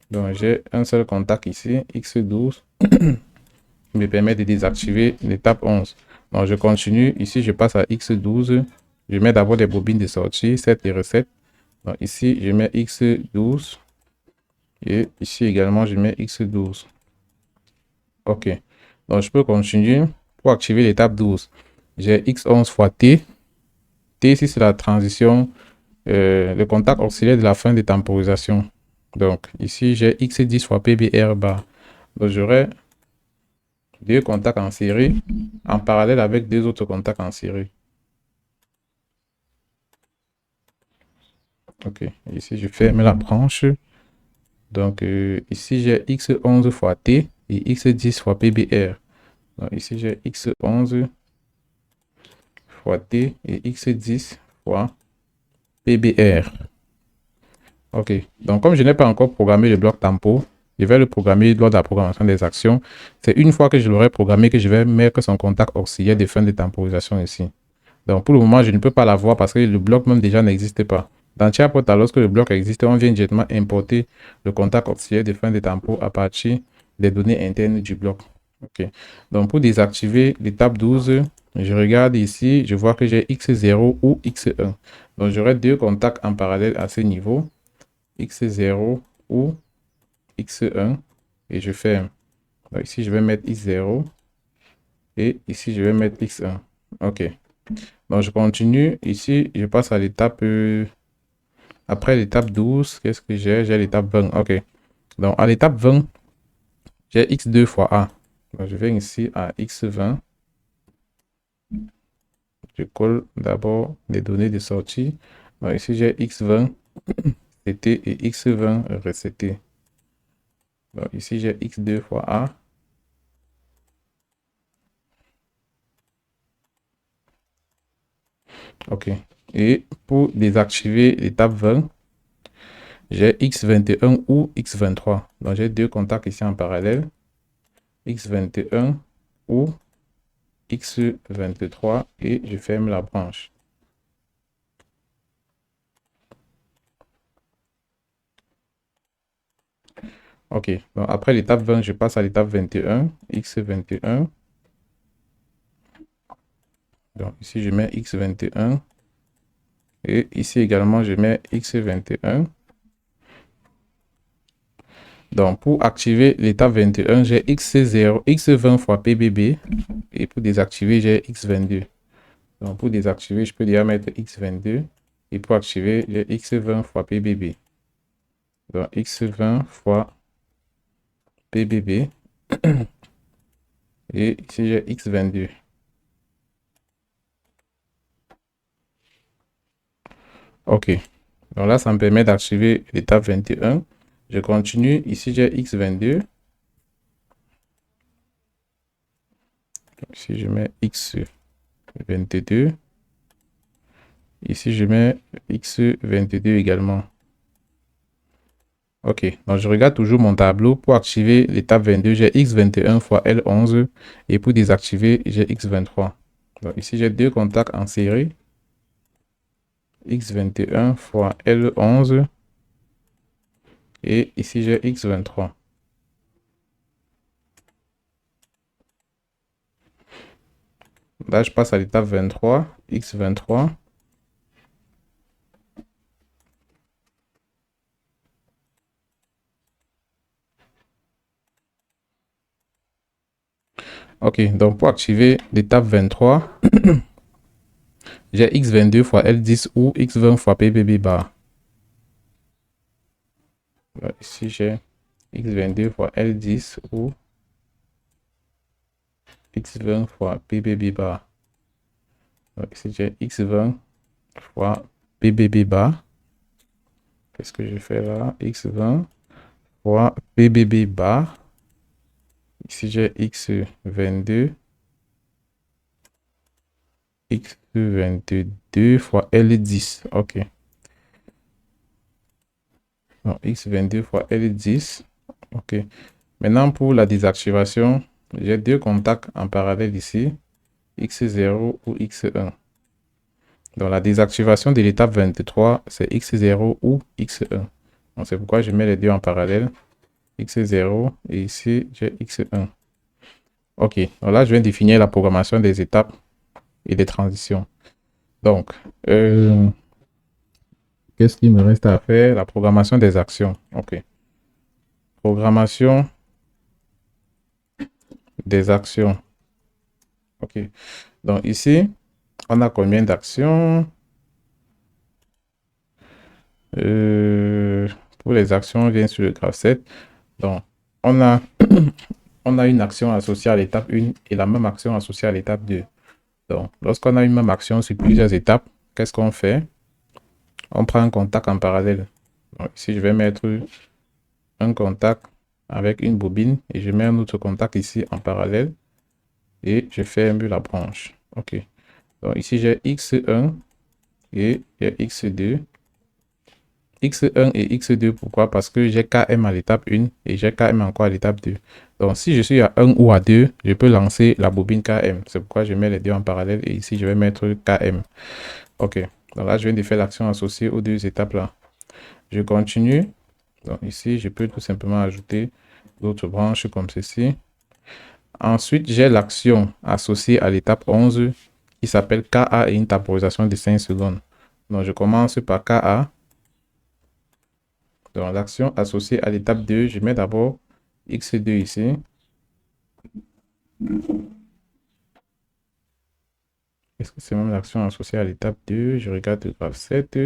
Donc, j'ai un seul contact ici, x12, qui me permet de désactiver l'étape 11. Donc, je continue. Ici, je passe à x12. Je mets d'abord des bobines de sortie, 7 et recette. Donc, ici, je mets x12. Et ici également, je mets x12. OK. Donc, je peux continuer. Pour activer l'étape 12, j'ai x11 fois t. T, ici, c'est la transition, le contact auxiliaire de la fin de temporisation. Donc, ici, j'ai x10 fois PBR bar. Donc, j'aurai deux contacts en série en parallèle avec deux autres contacts en série. OK. Ici, je ferme la branche. Donc, ici, j'ai x11 fois t et x10 fois PBR. Donc, ici, j'ai x11 fois t et x10 fois PBR. OK. Donc, comme je n'ai pas encore programmé le bloc tempo, je vais le programmer lors de la programmation des actions. C'est une fois que je l'aurai programmé que je vais mettre son contact auxiliaire de fin de temporisation ici. Donc, pour le moment, je ne peux pas l'avoir parce que le bloc même déjà n'existe pas. Dans Tiaporta, lorsque le bloc existe, on vient directement importer le contact auxiliaire de fin de tempo à partir des données internes du bloc. OK. Donc, pour désactiver l'étape 12, je regarde ici, je vois que j'ai x0 ou x1. Donc, j'aurai deux contacts en parallèle à ce niveau, x0 ou x1, et je ferme. Donc, ici, je vais mettre x0 et ici, je vais mettre x1. OK. Donc, je continue. Ici, je passe à l'étape... après l'étape 12, qu'est-ce que j'ai? J'ai l'étape 20. OK. Donc, à l'étape 20, j'ai x2 fois a. Donc, je viens ici à x20. Je colle d'abord les données de sortie. Donc, ici, j'ai x20 recetté et x20 recetté. Donc ici, j'ai x2 fois a. OK. Et pour désactiver l'étape 20, j'ai x21 ou x23. Donc j'ai deux contacts ici en parallèle. x21 ou x23 et je ferme la branche. OK. Donc après l'étape 20, je passe à l'étape 21, x21. Donc ici, je mets x21. Et ici également, je mets x21. Donc, pour activer l'étape 21, j'ai x0, x20 fois pbb. Et pour désactiver, j'ai x22. Donc, pour désactiver, je peux déjà mettre x22. Et pour activer, j'ai x20 fois pbb. Donc, x20 fois pbb. Et ici, j'ai x22. OK. Donc là, ça me permet d'activer l'étape 21. Je continue. Ici, j'ai x22. Ici, je mets x22. Ici, je mets x22 également. OK, donc je regarde toujours mon tableau. Pour activer l'étape 22, j'ai x21 fois L11. Et pour désactiver, j'ai x23. Donc ici, j'ai deux contacts en série. x21 fois L11. Et ici, j'ai x23. Là, je passe à l'étape 23, x23. OK, donc pour activer l'étape 23, j'ai x22 fois L10 ou x20 fois pbb bar. Ici, j'ai x22 fois L10 ou x20 fois pbb bar. Donc ici, j'ai x20 fois pbb bar. Qu'est-ce que je fais là? x20 fois pbb bar. Ici, j'ai x22. x22 fois L10. OK. Donc, x22 fois L10. OK. Maintenant, pour la désactivation, j'ai deux contacts en parallèle ici. x0 ou x1. Donc, la désactivation de l'étape 23, c'est x0 ou x1. Donc, c'est pourquoi je mets les deux en parallèle. x0 et ici, j'ai x1. OK. Donc là, je viens de définir la programmation des étapes et des transitions. Donc, qu'est-ce qu'il me reste à faire? La programmation des actions. OK. Programmation des actions. OK. Donc ici, on a combien d'actions? Pour les actions, on vient sur le graphe 7. Donc, on a, on a une action associée à l'étape 1 et la même action associée à l'étape 2. Donc, lorsqu'on a une même action sur plusieurs étapes, qu'est-ce qu'on fait? On prend un contact en parallèle. Donc, ici, je vais mettre un contact avec une bobine et je mets un autre contact ici en parallèle et je ferme la branche. OK. Donc, ici, j'ai x1 et x2. x1 et x2, pourquoi? Parce que j'ai km à l'étape 1 et j'ai km encore à l'étape 2. Donc, si je suis à 1 ou à 2, je peux lancer la bobine km. C'est pourquoi je mets les deux en parallèle et ici, je vais mettre km. OK. Donc là, je viens de faire l'action associée aux deux étapes là. Je continue. Donc ici, je peux tout simplement ajouter d'autres branches comme ceci. Ensuite, j'ai l'action associée à l'étape 11 qui s'appelle KA et une temporisation de 5 secondes. Donc, je commence par KA. Donc, l'action associée à l'étape 2, je mets d'abord X2 ici. Est-ce que c'est même l'action associée à l'étape 2? Je regarde le graphe 7.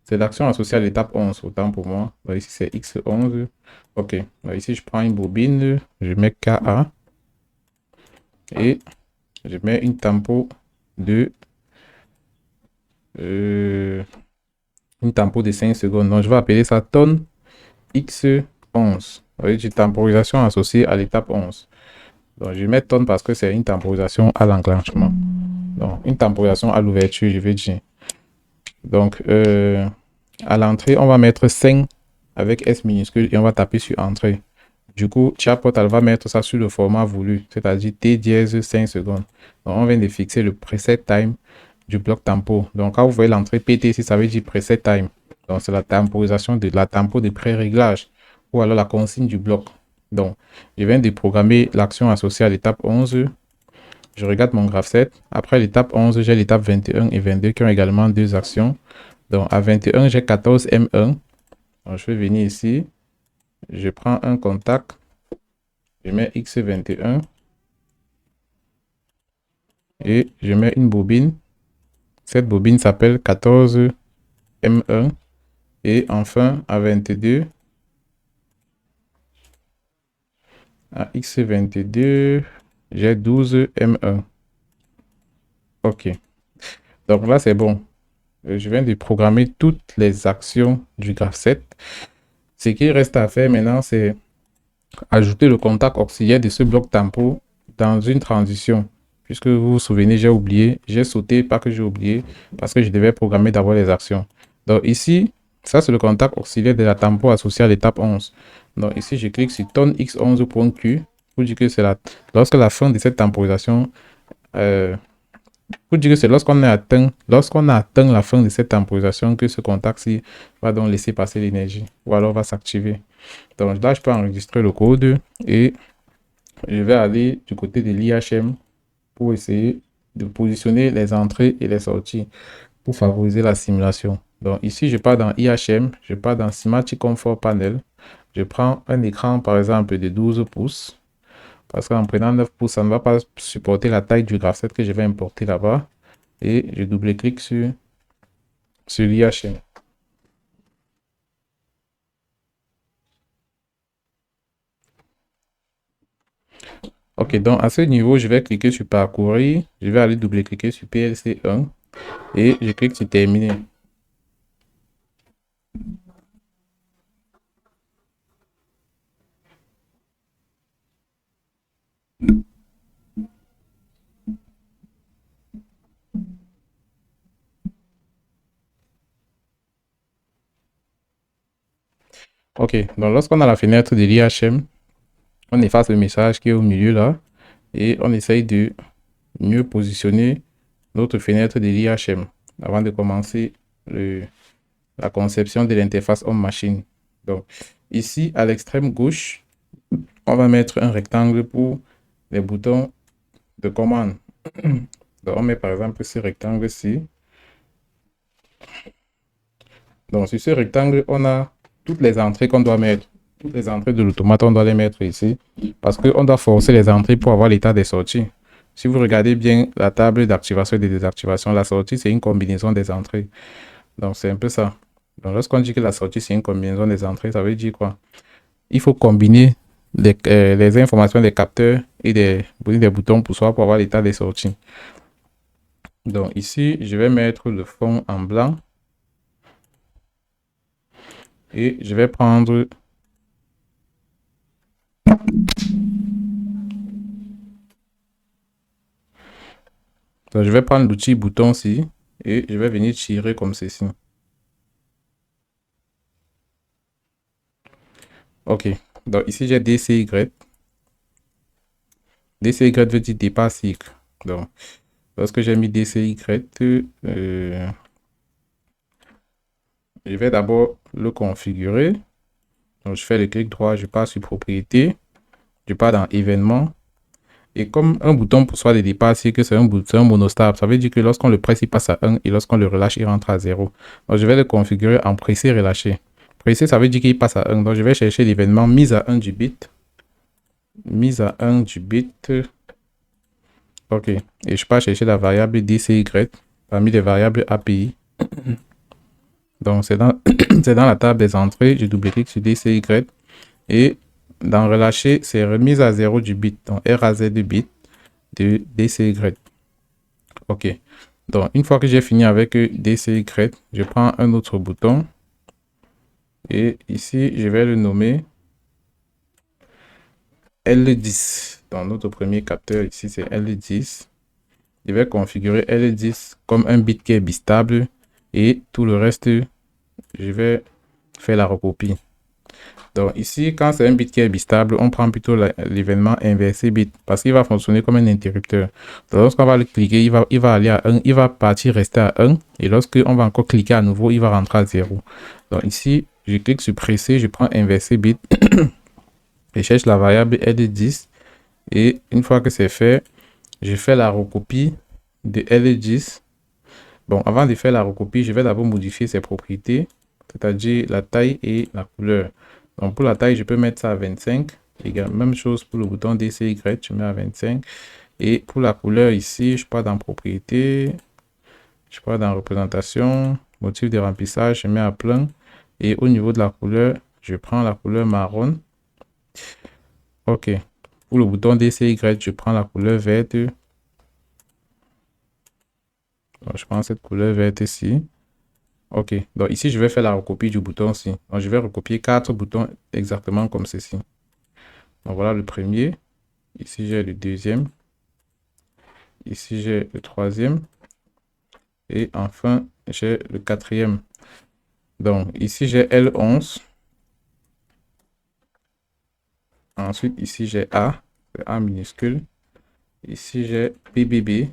C'est l'action associée à l'étape 11, autant pour moi. Donc, ici, c'est X11. OK. Donc, ici, je prends une bobine, je mets KA et je mets une tempo de une tempo de 5 secondes. Donc, je vais appeler ça tonne X11. Vous voyez, j'ai temporisation associée à l'étape 11. Donc, je vais mettre tonne parce que c'est une temporisation à l'enclenchement. Donc, une temporisation à l'ouverture, je vais dire. Donc, à l'entrée, on va mettre 5 avec S minuscule et on va taper sur entrée. Du coup, Chatbot, elle va mettre ça sur le format voulu, c'est-à-dire T dièse 5 secondes. Donc, on vient de fixer le preset time du bloc tempo. Donc, quand vous voyez l'entrée PT ici, ça veut dire preset time. Donc, c'est la temporisation de la tempo de pré-réglage ou alors la consigne du bloc. Donc, je viens de programmer l'action associée à l'étape 11. Je regarde mon graph set. Après l'étape 11, j'ai l'étape 21 et 22 qui ont également deux actions. Donc, à 21, j'ai 14 M1. Donc, je vais venir ici. Je prends un contact. Je mets X21. Et je mets une bobine. Cette bobine s'appelle 14 M1. Et enfin, à 22, à X22, j'ai 12 M1. OK. Donc là, c'est bon. Je viens de programmer toutes les actions du graph set. Ce qu'il reste à faire maintenant, c'est ajouter le contact auxiliaire de ce bloc tempo dans une transition. Puisque vous vous souvenez, j'ai oublié, j'ai sauté, pas que j'ai oublié, parce que je devais programmer d'abord les actions. Donc ici, ça c'est le contact auxiliaire de la tempo associée à l'étape 11. Donc ici, je clique sur tonne X11.Q pour dire que c'est lorsque la fin de cette temporisation, pour dire que c'est lorsqu'on a atteint la fin de cette temporisation que ce contact-ci va donc laisser passer l'énergie ou alors va s'activer. Donc là, je peux enregistrer le code et je vais aller du côté de l'IHM pour essayer de positionner les entrées et les sorties pour favoriser la simulation. Donc ici, je pars dans IHM, je pars dans Schematic Comfort Panel. Je prends un écran par exemple de 12 pouces parce qu'en prenant 9 pouces, ça ne va pas supporter la taille du graph set que je vais importer là-bas. Et je double-clique sur l'IHM. Ok, donc à ce niveau, je vais cliquer sur parcourir. Je vais aller double-cliquer sur PLC 1 et je clique sur terminer. Ok, donc lorsqu'on a la fenêtre de l'IHM, on efface le message qui est au milieu là et on essaye de mieux positionner notre fenêtre de l'IHM avant de commencer la conception de l'interface homme-machine. Donc ici à l'extrême gauche, on va mettre un rectangle pour les boutons de commande. Donc on met par exemple ce rectangle-ci. Donc sur ce rectangle, on a toutes les entrées qu'on doit mettre. Toutes les entrées de l'automate, on doit les mettre ici. Parce qu'on doit forcer les entrées pour avoir l'état des sorties. Si vous regardez bien la table d'activation et de désactivation, la sortie, c'est une combinaison des entrées. Donc c'est un peu ça. Donc lorsqu'on dit que la sortie, c'est une combinaison des entrées, ça veut dire quoi? Il faut combiner les informations des capteurs et des boutons pour avoir l'état des sorties. Donc ici, je vais mettre le fond en blanc. Et je vais prendre l'outil bouton ici et je vais venir tirer comme ceci. Ok, donc ici j'ai DCY. DCY veut dire départ cycle. Donc lorsque j'ai mis DCY, je vais d'abord le configurer. Donc je fais le clic droit, je pars sur propriété, je pars dans événements. Et comme un bouton pour soit de départ cycle, c'est un monostable, ça veut dire que lorsqu'on le presse, il passe à 1 et lorsqu'on le relâche, il rentre à 0. Donc je vais le configurer en pressé relâché. Pressé, ça veut dire qu'il passe à 1. Donc je vais chercher l'événement mise à 1 du bit. Mise à 1 du bit. Ok. Et je peux chercher la variable DCY parmi les variables API. Donc c'est dans, dans la table des entrées. Je double-clique sur DCY. Et dans relâcher, c'est remise à 0 du bit. Donc RAZ du bit de DCY. Ok. Donc, une fois que j'ai fini avec DCY, je prends un autre bouton. Et ici, je vais le nommer L10. Dans notre premier capteur, ici, c'est L10. Je vais configurer L10 comme un bit qui est bistable. Et tout le reste, je vais faire la recopie. Donc ici, quand c'est un bit qui est bistable, on prend plutôt l'événement inversé bit parce qu'il va fonctionner comme un interrupteur. Donc lorsqu'on va le cliquer, il va aller à 1, il va partir rester à 1 et lorsqu'on va encore cliquer à nouveau, il va rentrer à 0. Donc ici, je clique sur presser, je prends inversé bit, je cherche la variable L10 et une fois que c'est fait, je fais la recopie de L10. Bon, avant de faire la recopie, je vais d'abord modifier ses propriétés, c'est-à-dire la taille et la couleur. Donc pour la taille, je peux mettre ça à 25. Même chose pour le bouton DCY, je mets à 25. Et pour la couleur ici, je pars dans propriété, je pars dans représentation, motif de remplissage, je mets à plein. Et au niveau de la couleur, je prends la couleur marron. Ok. Pour le bouton DCY, je prends la couleur verte. Donc, je prends cette couleur verte ici. Ok, donc ici, je vais faire la recopie du bouton aussi. Donc, je vais recopier 4 boutons exactement comme ceci. Donc, voilà le premier. Ici, j'ai le deuxième. Ici, j'ai le troisième. Et enfin, j'ai le quatrième. Donc, ici, j'ai L11. Ensuite, ici, j'ai A. A minuscule. Ici, j'ai PBB.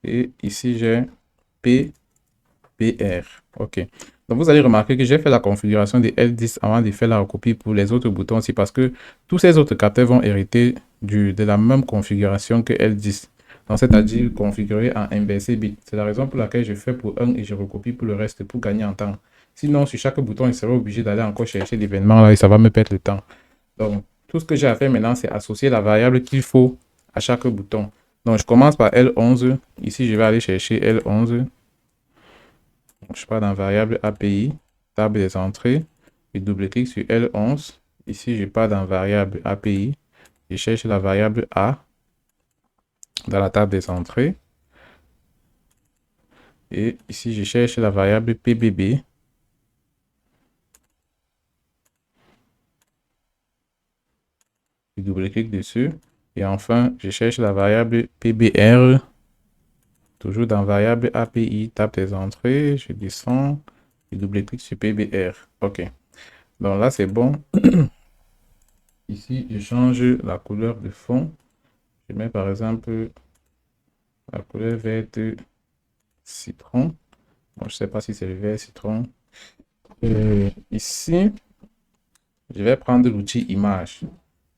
Et ici, j'ai PBR. OK. Donc, vous allez remarquer que j'ai fait la configuration de L10 avant de faire la recopie pour les autres boutons aussi parce que tous ces autres capteurs vont hériter de la même configuration que L10. Donc, c'est-à-dire configuré en inversé bit. C'est la raison pour laquelle je fais pour un et je recopie pour le reste pour gagner en temps. Sinon, sur chaque bouton, il serait obligé d'aller encore chercher l'événement là et ça va me perdre le temps. Donc, tout ce que j'ai à faire maintenant, c'est associer la variable qu'il faut à chaque bouton. Donc, je commence par L11. Ici, je vais aller chercher L11. Je pars dans variable API, table des entrées, je double-clique sur L11. Ici, je pars dans variable API, je cherche la variable A dans la table des entrées. Et ici, je cherche la variable PBB. Je double-clique dessus. Et enfin, je cherche la variable PBR. Toujours dans variable API, table des entrées. Je descends. Je double-clique sur PBR. OK. Donc là, c'est bon. Ici, je change la couleur de fond. Je mets par exemple la couleur verte citron. Bon, je ne sais pas si c'est le vert citron. Ici, je vais prendre l'outil image.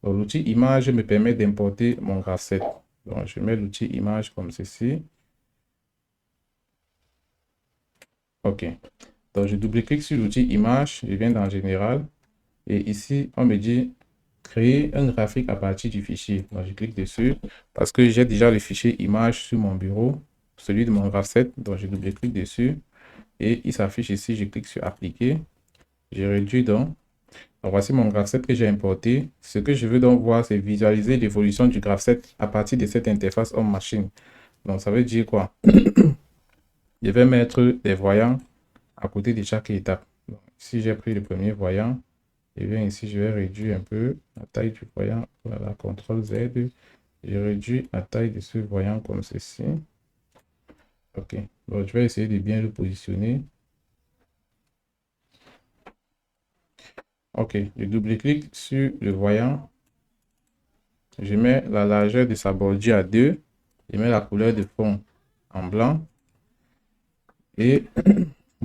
L'outil image me permet d'importer mon graph7. Donc, je mets l'outil image comme ceci. OK. Donc, je double-clique sur l'outil image. Je viens dans Général. Et ici, on me dit créer un graphique à partir du fichier. Donc, je clique dessus parce que j'ai déjà le fichier image sur mon bureau, celui de mon graph7. Donc, je double-clique dessus et il s'affiche ici. Je clique sur appliquer. Je réduis donc. Donc, voici mon graph7 que j'ai importé. Ce que je veux donc voir, c'est visualiser l'évolution du graph7 à partir de cette interface Home Machine. Donc, ça veut dire quoi? Je vais mettre des voyants à côté de chaque étape. Donc, si j'ai pris le premier voyant, je viens ici, je vais réduire un peu la taille du voyant. Voilà, CTRL Z. Je réduis la taille de ce voyant comme ceci. OK. Donc, je vais essayer de bien le positionner. OK. Je double-clique sur le voyant. Je mets la largeur de sa bordure à 2. Je mets la couleur de fond en blanc. Et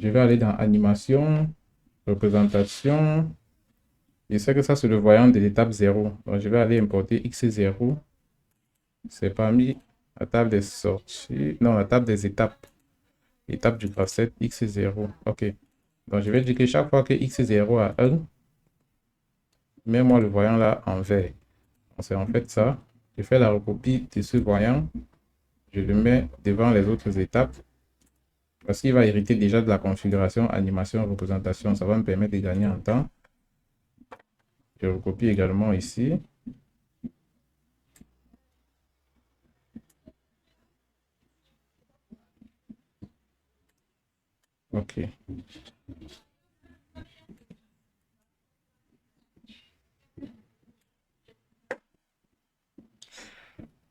je vais aller dans animation, représentation. Je sais que ça, c'est le voyant de l'étape 0. Donc, je vais aller importer X0. C'est parmi la table des sorties. Non, la table des étapes. Étape du graph7 X0. OK. Donc, je vais dire que chaque fois que X0 a 1, mets-moi le voyant là en vert. C'est en fait ça. Je fais la recopie de ce voyant. Je le mets devant les autres étapes. Parce qu'il va hériter déjà de la configuration animation représentation. Ça va me permettre de gagner en temps. Je recopie également ici. Ok.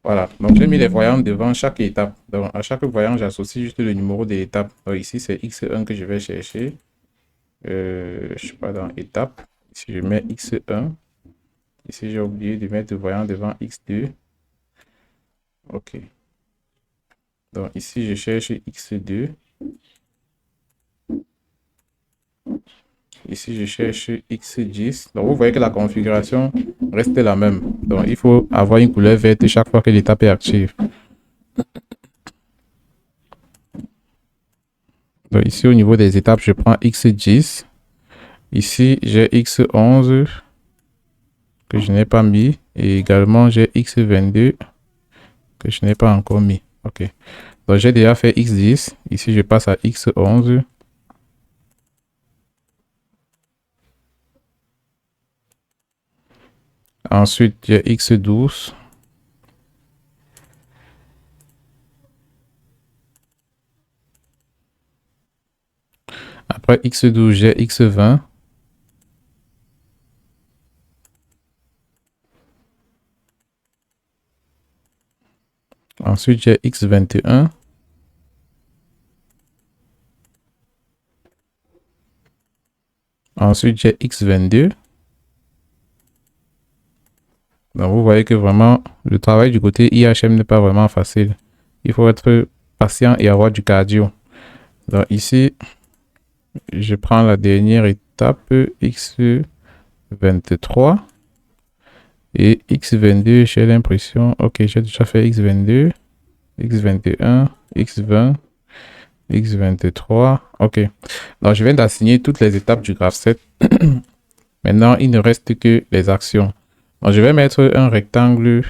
Voilà, donc j'ai mis les voyants devant chaque étape. Donc à chaque voyant, j'associe juste le numéro de l'étape. Donc ici, c'est X1 que je vais chercher. Je suis pas dans étape. Si je mets X1, ici j'ai oublié de mettre le voyant devant X2. Ok. Donc ici, je cherche X2. Ici, je cherche X10. Donc vous voyez que la configuration reste la même. Donc il faut avoir une couleur verte chaque fois que l'étape est active. Donc ici, au niveau des étapes, je prends X10. Ici, j'ai X11 que je n'ai pas mis. Et également, j'ai X22 que je n'ai pas encore mis. Ok. Donc, j'ai déjà fait X10. Ici, je passe à X11. Ensuite, j'ai X12. Après X12, j'ai X20. Ensuite, j'ai X21. Ensuite, j'ai X22. Donc, vous voyez que vraiment, le travail du côté IHM n'est pas vraiment facile. Il faut être patient et avoir du cardio. Donc, ici, je prends la dernière étape, X23. Et X22, j'ai l'impression... Ok, j'ai déjà fait X22, X21, X20, X23. Ok. Donc, je viens d'assigner toutes les étapes du graphe 7. Maintenant, il ne reste que les actions. Donc, je vais mettre un rectangle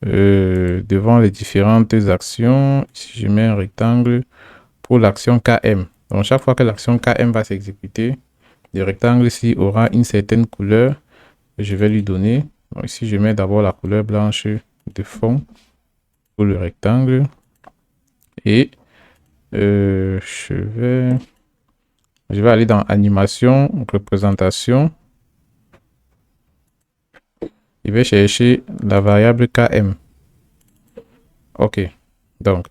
devant les différentes actions. Ici, je mets un rectangle pour l'action KM. Donc, chaque fois que l'action KM va s'exécuter, le rectangle ici aura une certaine couleur que je vais lui donner. Donc, ici, je mets d'abord la couleur blanche de fond pour le rectangle. Et je vais aller dans animation, représentation. Je vais chercher la variable KM. Ok. Donc,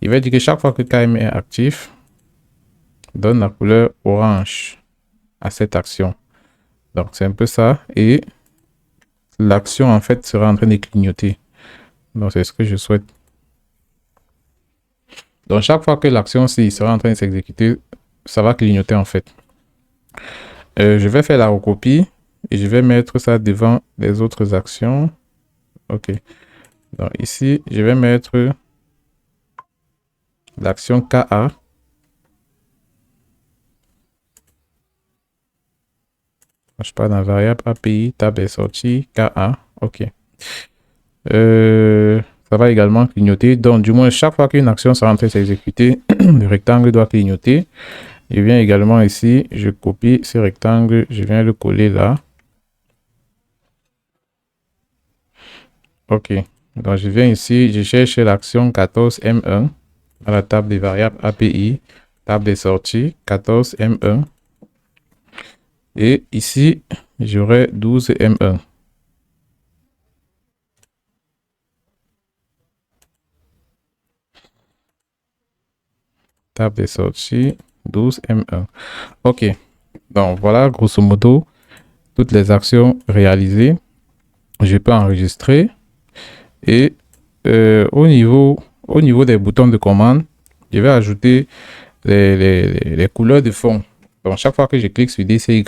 il va dire que chaque fois que KM est actif, donne la couleur orange à cette action. Donc, c'est un peu ça. Et l'action, en fait, sera en train de clignoter. Donc, c'est ce que je souhaite. Donc, chaque fois que l'action sera en train de s'exécuter, ça va clignoter, en fait. Je vais faire la recopie et je vais mettre ça devant les autres actions. Ok. Donc, ici, je vais mettre l'action KA. Je pars dans variable API, table est sortie, KA. Ok. Ça va également clignoter. Donc, du moins, chaque fois qu'une action sera en train de s'exécuter, le rectangle doit clignoter. Je viens également ici, je copie ce rectangle, je viens le coller là. Ok. Donc, je viens ici, je cherche l'action 14M1 à la table des variables API, table des sorties, 14M1. Et ici, j'aurai 12M1. Table des sorties, 12M1. Ok. Donc, voilà, grosso modo, toutes les actions réalisées. Je peux enregistrer. Et au niveau des boutons de commande, je vais ajouter les couleurs de fond. Donc, chaque fois que je clique sur DCY,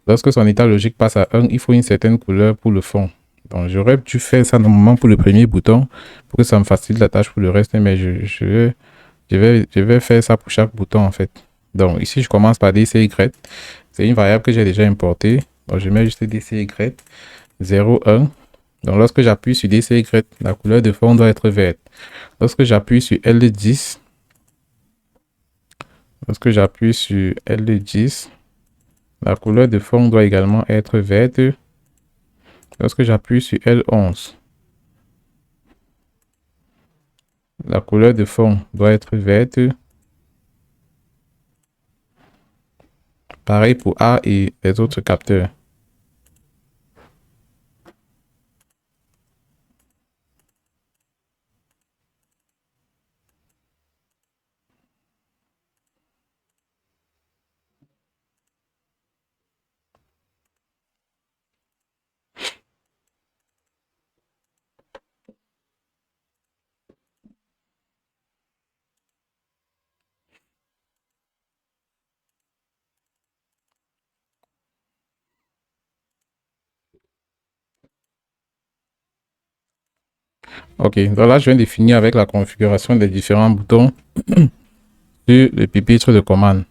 lorsque son état logique passe à 1, il faut une certaine couleur pour le fond. Donc, j'aurais dû faire ça normalement pour le premier bouton pour que ça me facilite la tâche pour le reste, mais je vais faire ça pour chaque bouton en fait. Donc, ici, je commence par DCY. C'est une variable que j'ai déjà importée. Donc, je mets juste DCY 01. Donc, lorsque j'appuie sur DCY, la couleur de fond doit être verte. Lorsque j'appuie sur L10, la couleur de fond doit également être verte. Lorsque j'appuie sur L11, la couleur de fond doit être verte. Pareil pour A et les autres capteurs. Ok, donc là, je viens de finir avec la configuration des différents boutons sur le pupitre de commande.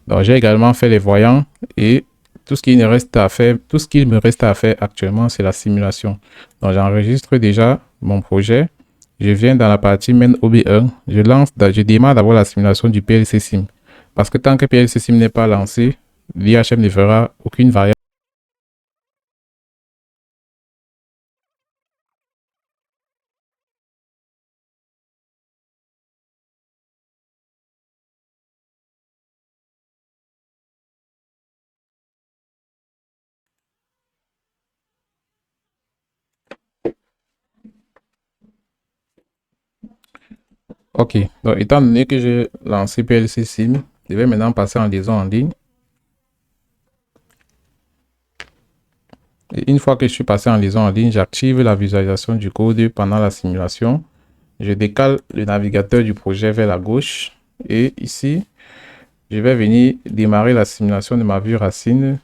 Donc, j'ai également fait les voyants et tout ce qu'il me reste à faire, actuellement, c'est la simulation. Donc, j'enregistre déjà mon projet. Je viens dans la partie main OB1. Je démarre d'abord la simulation du PLC Sim. Parce que tant que PLC Sim n'est pas lancé, l'IHM ne fera aucune variable. Ok, donc étant donné que j'ai lancé PLC Sim, je vais maintenant passer en liaison en ligne. Et une fois que je suis passé en liaison en ligne, j'active la visualisation du code pendant la simulation. Je décale le navigateur du projet vers la gauche. Et ici, je vais venir démarrer la simulation de ma vue racine.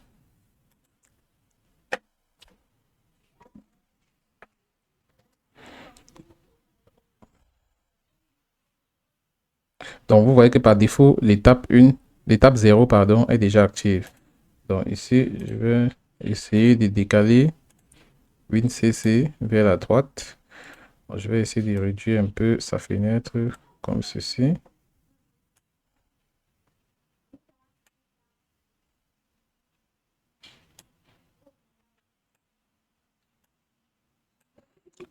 Donc, vous voyez que par défaut, l'étape 0, pardon, est déjà active. Donc, ici, je vais essayer de décaler WinCC vers la droite. Donc, je vais essayer de réduire un peu sa fenêtre comme ceci.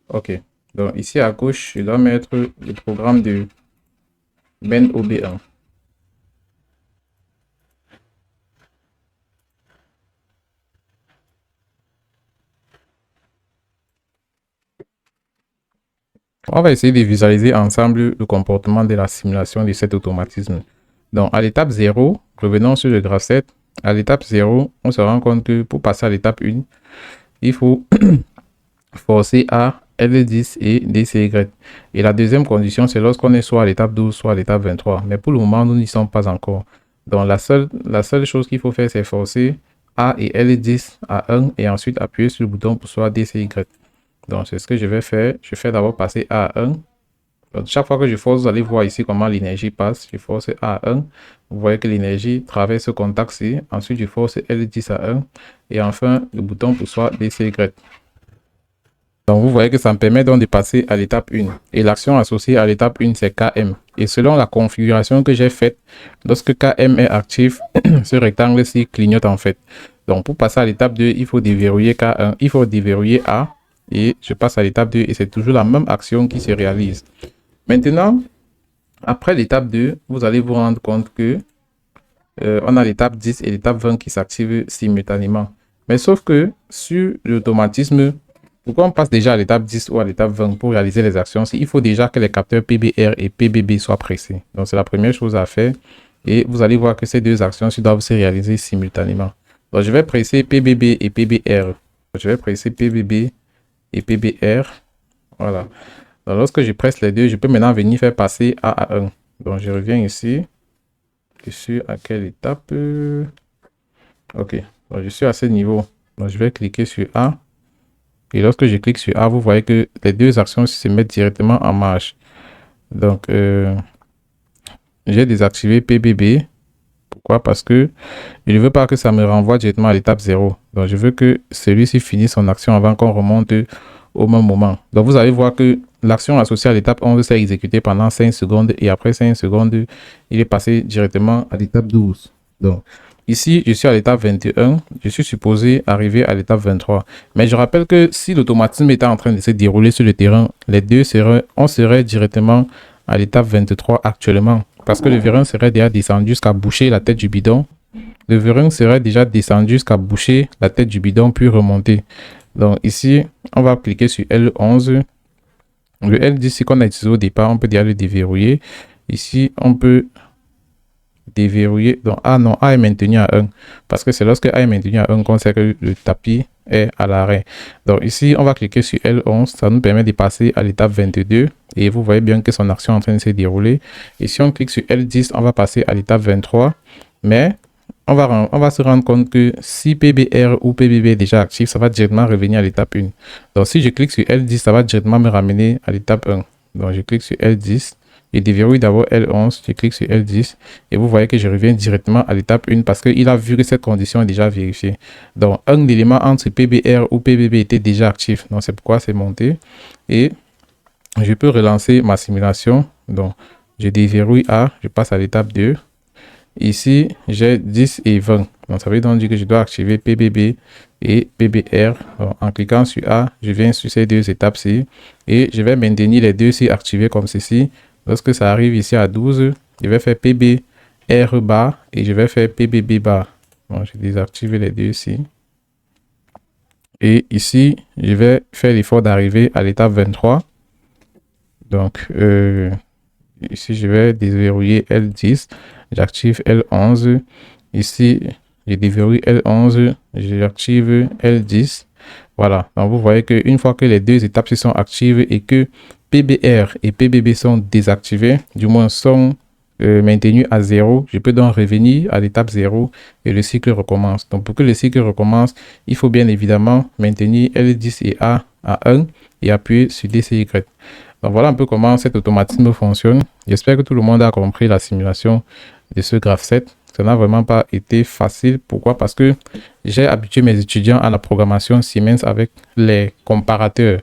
Ok. Donc, ici à gauche, je dois mettre le programme de Ben OB1. On va essayer de visualiser ensemble le comportement de la simulation de cet automatisme. Donc, à l'étape 0, revenons sur le graphe 7. À l'étape 0, on se rend compte que pour passer à l'étape 1, il faut forcer A, L10 et DCY. Et la deuxième condition, c'est lorsqu'on est soit à l'étape 12, soit à l'étape 23. Mais pour le moment, nous n'y sommes pas encore. Donc, la seule chose qu'il faut faire, c'est forcer A et L10 à 1 et ensuite appuyer sur le bouton pour soit DCY. Donc, c'est ce que je vais faire. Je fais d'abord passer A à 1. Donc, chaque fois que je force, vous allez voir ici comment l'énergie passe. Je force A à 1. Vous voyez que l'énergie traverse ce contact-ci. Ensuite, je force L10 à 1. Et enfin, le bouton pour soit DCY. Donc, vous voyez que ça me permet donc de passer à l'étape 1. Et l'action associée à l'étape 1, c'est KM. Et selon la configuration que j'ai faite, lorsque KM est actif, ce rectangle-ci clignote en fait. Donc, pour passer à l'étape 2, il faut déverrouiller K1. Il faut déverrouiller A. Et je passe à l'étape 2 et c'est toujours la même action qui se réalise. Maintenant, après l'étape 2, vous allez vous rendre compte que on a l'étape 10 et l'étape 20 qui s'activent simultanément. Mais sauf que sur l'automatisme, pourquoi on passe déjà à l'étape 10 ou à l'étape 20 pour réaliser les actions, il faut déjà que les capteurs PBR et PBB soient pressés. Donc, c'est la première chose à faire. Et vous allez voir que ces deux actions doivent se réaliser simultanément. Donc, je vais presser PBB et PBR. Je vais presser PBB et PBR. Voilà. Donc, lorsque je presse les deux, je peux maintenant venir faire passer A à 1. Donc, je reviens ici. Je suis à quelle étape? Ok. Donc, je suis à ce niveau. Donc, je vais cliquer sur A. Et lorsque je clique sur A, vous voyez que les deux actions se mettent directement en marche. Donc, j'ai désactivé PBB. Pourquoi? Parce que je ne veux pas que ça me renvoie directement à l'étape 0. Donc, je veux que celui-ci finisse son action avant qu'on remonte au même moment. Donc, vous allez voir que l'action associée à l'étape 11 s'est exécutée pendant 5 secondes et après 5 secondes, il est passé directement à l'étape 12. Donc, ici, je suis à l'étape 21. Je suis supposé arriver à l'étape 23. Mais je rappelle que si l'automatisme était en train de se dérouler sur le terrain, on serait directement à l'étape 23 actuellement. Parce que le vérin serait déjà descendu jusqu'à boucher la tête du bidon le vering serait déjà descendu jusqu'à boucher la tête du bidon puis remonter. Donc ici, on va cliquer sur L11. Le L10 qu'on a utilisé au départ, on peut déjà le déverrouiller. Ici, on peut déverrouiller. Donc A non, A est maintenu à 1. Parce que c'est lorsque A est maintenu à 1 qu'on sait que le tapis est à l'arrêt. Donc ici, on va cliquer sur L11. Ça nous permet de passer à l'étape 22. Et vous voyez bien que son action est en train de se dérouler. Et si on clique sur L10, on va passer à l'étape 23. Mais on va se rendre compte que si PBR ou PBB est déjà actif, ça va directement revenir à l'étape 1. Donc si je clique sur L10, ça va directement me ramener à l'étape 1. Donc je clique sur L10. Je déverrouille d'abord L11, je clique sur L10 et vous voyez que je reviens directement à l'étape 1 parce qu'il a vu que cette condition est déjà vérifiée. Donc un élément entre PBR ou PBB était déjà actif. Donc c'est pourquoi c'est monté. Et je peux relancer ma simulation. Donc je déverrouille A, je passe à l'étape 2. Ici, j'ai 10 et 20. Donc ça veut donc dire que je dois activer PBB et PBR. Donc, en cliquant sur A, je viens sur ces deux étapes-ci et je vais maintenir les deux-ci activés comme ceci. Lorsque ça arrive ici à 12, je vais faire PBR bar et je vais faire PBB bar. Donc, je désactive les deux ici. Et ici, je vais faire l'effort d'arriver à l'étape 23. Donc, ici, je vais déverrouiller L10. J'active L11. Ici, je déverrouille L11. J'active L10. Voilà. Donc, vous voyez qu'une fois que les deux étapes sont actives et que PBR et PBB sont désactivés, du moins sont maintenus à 0, je peux donc revenir à l'étape 0 et le cycle recommence. Donc pour que le cycle recommence, il faut bien évidemment maintenir L10 et A à 1 et appuyer sur DCY. Donc voilà un peu comment cet automatisme fonctionne. J'espère que tout le monde a compris la simulation de ce graph 7. Ça n'a vraiment pas été facile. Pourquoi? Parce que j'ai habitué mes étudiants à la programmation Siemens avec les comparateurs.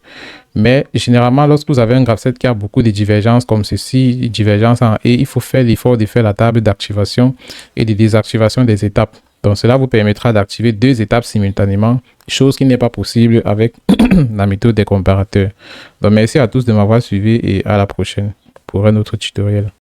Mais généralement, lorsque vous avez un graph 7 qui a beaucoup de divergences comme ceci, divergence en et, il faut faire l'effort de faire la table d'activation et de désactivation des étapes. Donc cela vous permettra d'activer deux étapes simultanément, chose qui n'est pas possible avec la méthode des comparateurs. Donc merci à tous de m'avoir suivi et à la prochaine pour un autre tutoriel.